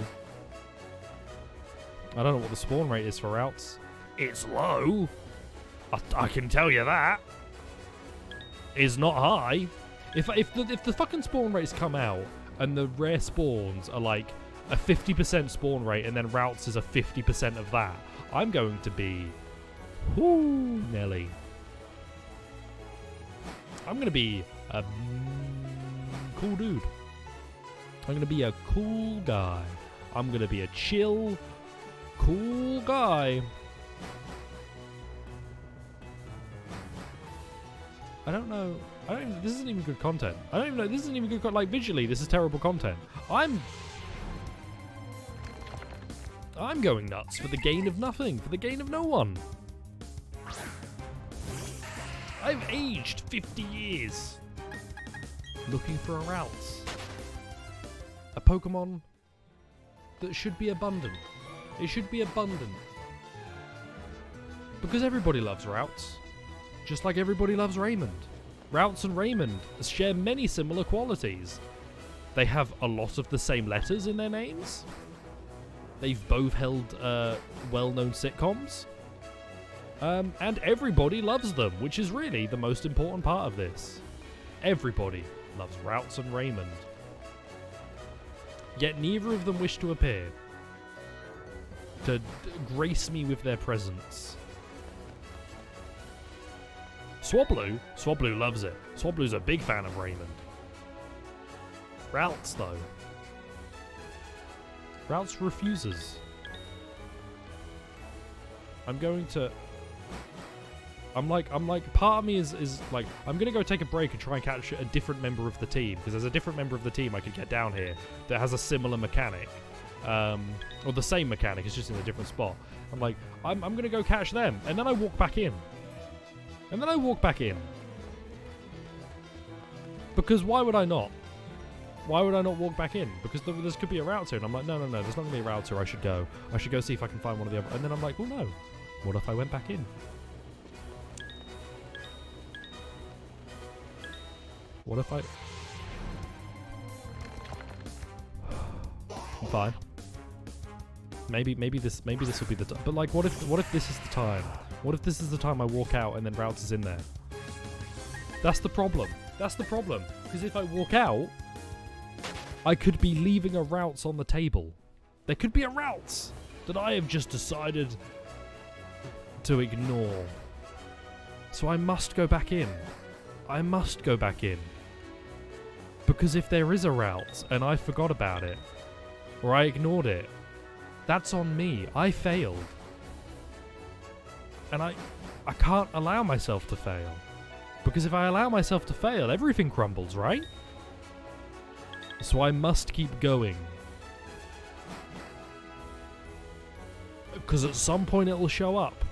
I don't know what the spawn rate is for routes. It's low. I can tell you that. It's not high. If the fucking spawn rates come out and the rare spawns are like a 50% spawn rate and then routes is a 50% of that, I'm going to be whoo Nelly. I'm going to be a cool dude. I'm going to be a cool guy. I'm going to be a chill, cool guy. I don't know. This isn't even good content. I don't even know. This isn't even good. Like visually, this is terrible content. I'm going nuts for the gain of nothing, for the gain of no one. I've aged 50 years looking for a routes. A Pokemon that should be abundant. It should be abundant. Because everybody loves routes. Just like everybody loves Raymond. Routes and Raymond share many similar qualities. They have a lot of the same letters in their names. They've both held well-known sitcoms. And everybody loves them, which is really the most important part of this. Everybody loves Routes and Raymond. Yet neither of them wish to appear. To grace me with their presence. Swablu loves it. Swablu's a big fan of Raymond. Routes, though. Routes refuses. I'm like, part of me is like, I'm gonna go take a break and try and catch a different member of the team, because there's a different member of the team I could get down here that has a similar mechanic. Or the same mechanic, it's just in a different spot. I'm like, I'm gonna go catch them, and then I walk back in. Because why would I not? Why would I not walk back in? Because there could be a router, and I'm like, no, there's not gonna be a router. I should go see if I can find one of the other. And then I'm like, well, no. What if I went back in? What if I? I'm fine. Maybe this will be the time. But like, what if this is the time? What if this is the time I walk out and then routes is in there? That's the problem. Because if I walk out, I could be leaving a routes on the table. There could be a routes that I have just decided to ignore. So I must go back in. Because if there is a route and I forgot about it, or I ignored it, that's on me. I failed. And I can't allow myself to fail. Because if I allow myself to fail, everything crumbles, right? So I must keep going. Because at some point it will show up.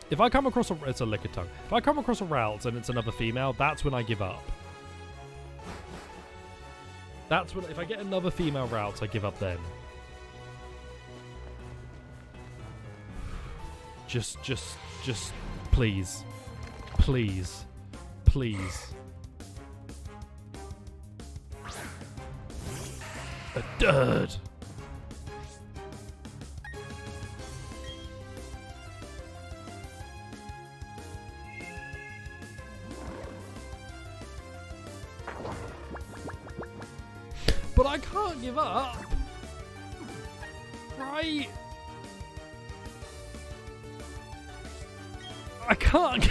If I come across it's a Lickitung. If I come across a route and it's another female, that's when I give up. That's when, if I get another female route, I give up then. Just, please. Please. A dirt. But I can't give up. Right? I can't.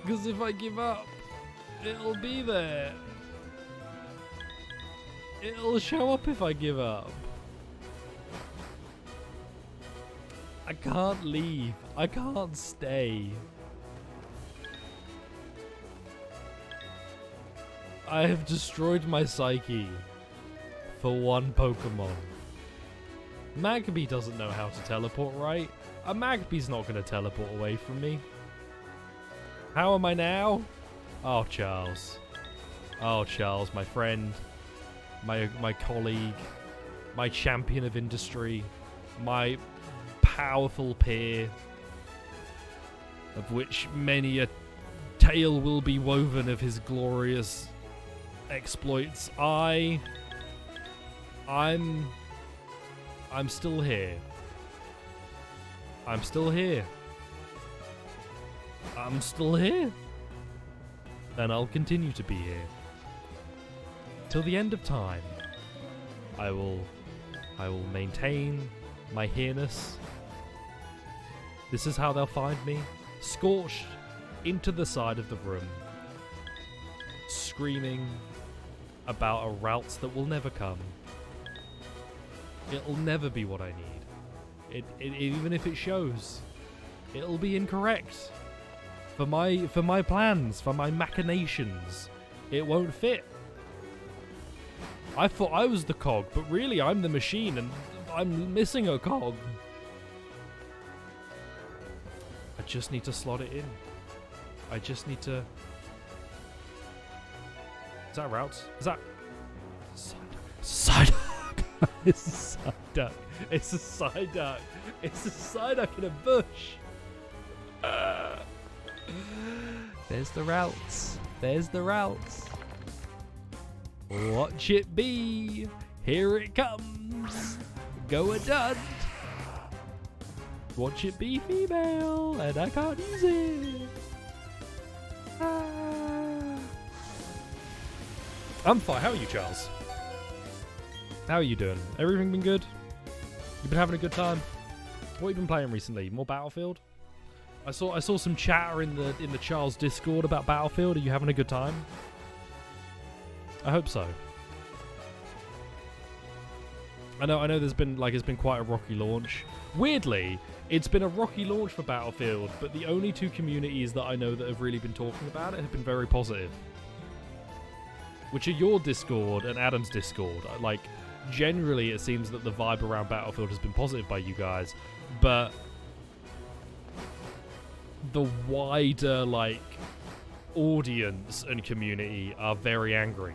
Because if I give up, it'll be there. It'll show up if I give up. I can't leave. I can't stay. I have destroyed my psyche for one Pokemon. Magpie doesn't know how to teleport, right? A Magpie's not going to teleport away from me. How am I now? Oh, Charles. Oh, Charles, my friend. My colleague. My champion of industry. My powerful peer. Of which many a tale will be woven of his glorious exploits. I'm still here. I'm still here. I'm still here. And I'll continue to be here. Till the end of time. I will maintain my here-ness. This is how they'll find me. Scorched into the side of the room. Screaming about a route that will never come. It'll never be what I need. Even if it shows, it'll be incorrect. For my plans, for my machinations, it won't fit. I thought I was the cog, but really I'm the machine and I'm missing a cog. I just need to slot it in. I just need to... Is that routes? Is that... Psyduck! It's a Psyduck. It's a Psyduck. It's a Psyduck in a bush. There's the routes. There's the routes. Watch it be. Here it comes. Go a dud. Watch it be female, and I can't use it. I'm fine. How are you, Charles? How are you doing? Everything been good? You been having a good time? What have you been playing recently? More Battlefield? I saw some chatter in the Charles Discord about Battlefield. Are you having a good time? I hope so. I know it's been quite a rocky launch. Weirdly, it's been a rocky launch for Battlefield, but the only two communities that I know that have really been talking about it have been very positive. Which are your Discord and Adam's Discord. Like, generally it seems that the vibe around Battlefield has been positive by you guys, but the wider, like, audience and community are very angry.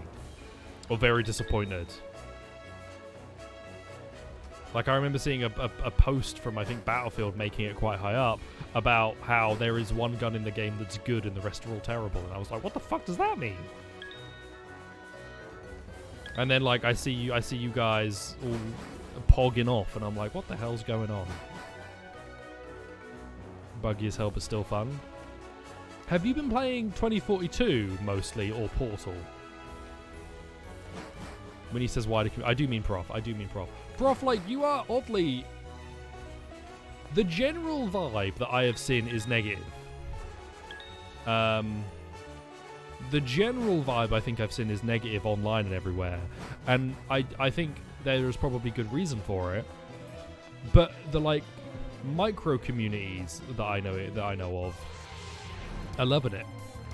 Or very disappointed. Like, I remember seeing a post from, I think, Battlefield making it quite high up about how there is one gun in the game that's good and the rest are all terrible. And I was like, what the fuck does that mean? And then, like, I see you guys all pogging off, and I'm like, what the hell's going on? Buggy as hell, but still fun. Have you been playing 2042 mostly, or Portal? When he says wider, I do mean Prof. Prof, like, you are oddly... The general vibe that I have seen is negative. The general vibe I think I've seen is negative online and everywhere. And I think there is probably good reason for it. But the, like, micro communities that I know of are loving it.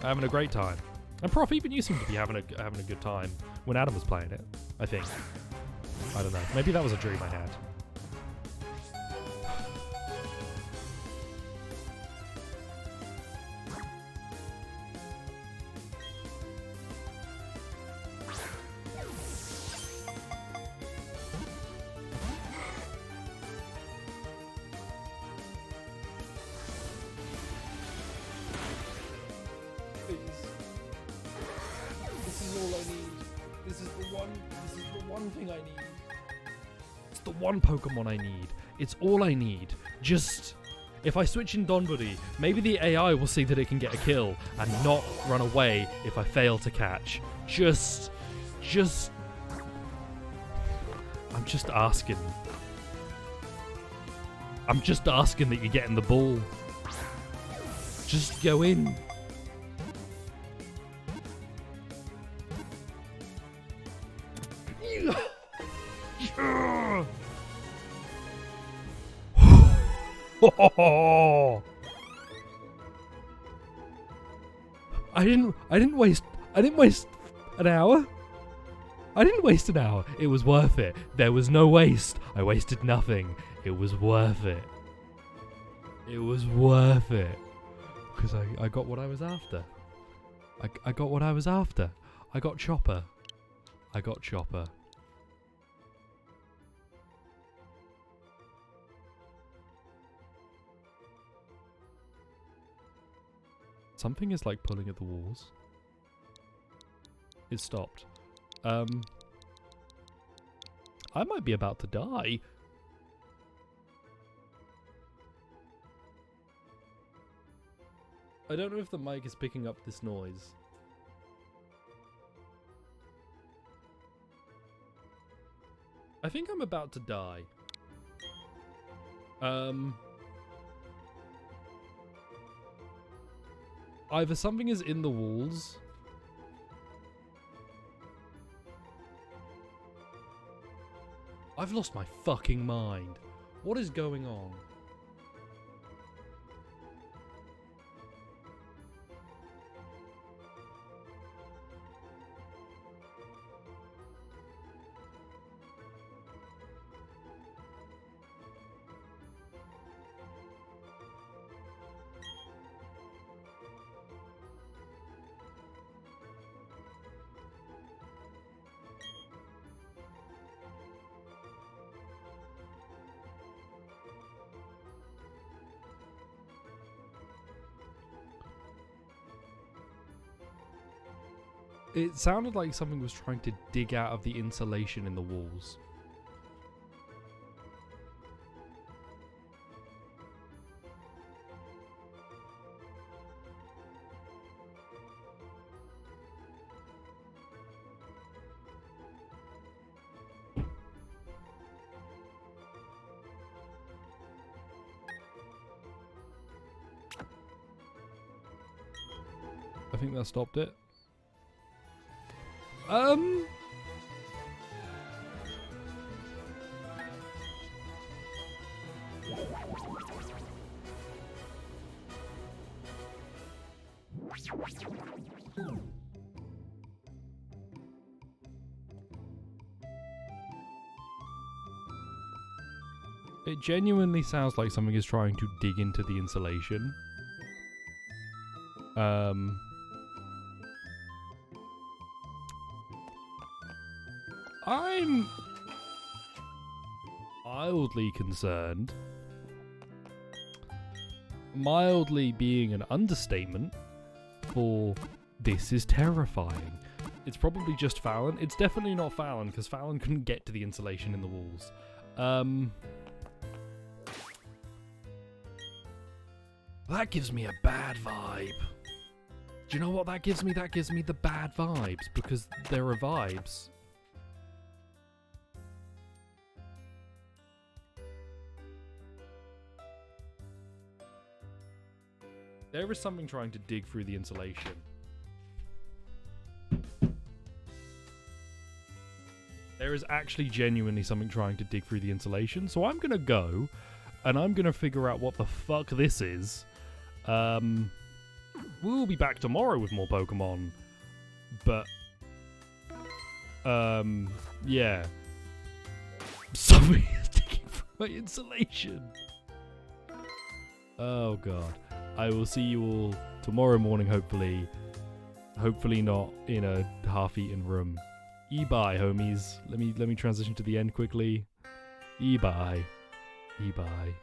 Are having a great time. And Prof, even you seem to be having a good time when Adam was playing it, I think. I don't know. Maybe that was a dream I had. One Pokemon I need. It's all I need. Just... If I switch in Donbuddy, maybe the AI will see that it can get a kill and not run away if I fail to catch. Just... I'm just asking. I'm just asking that you get in the ball. Just go in. I didn't waste An hour? I didn't waste an hour. It was worth it. There was no waste. I wasted nothing. It was worth it. It was worth it. Because I got what I was after. I got what I was after. I got Chopper. I got Chopper. Something is like pulling at the walls. It stopped. I might be about to die. I don't know if the mic is picking up this noise. I think I'm about to die. Either something is in the walls. I've lost my fucking mind. What is going on? It sounded like something was trying to dig out of the insulation in the walls. I think that stopped it. It genuinely sounds like something is trying to dig into the insulation. I'm mildly concerned. Mildly being an understatement, for this is terrifying. It's probably just Fallon. It's definitely not Fallon, because Fallon couldn't get to the insulation in the walls. That gives me a bad vibe. Do you know what that gives me? That gives me the bad vibes, because there are vibes. There is something trying to dig through the insulation. There is actually genuinely something trying to dig through the insulation. So I'm going to go and I'm going to figure out what the fuck this is. We'll be back tomorrow with more Pokemon. But, yeah. Something is digging through my insulation. Oh, God. I will see you all tomorrow morning, hopefully. Hopefully not in a half-eaten room. E-bye, homies. Let me transition to the end quickly. E-bye. E-bye.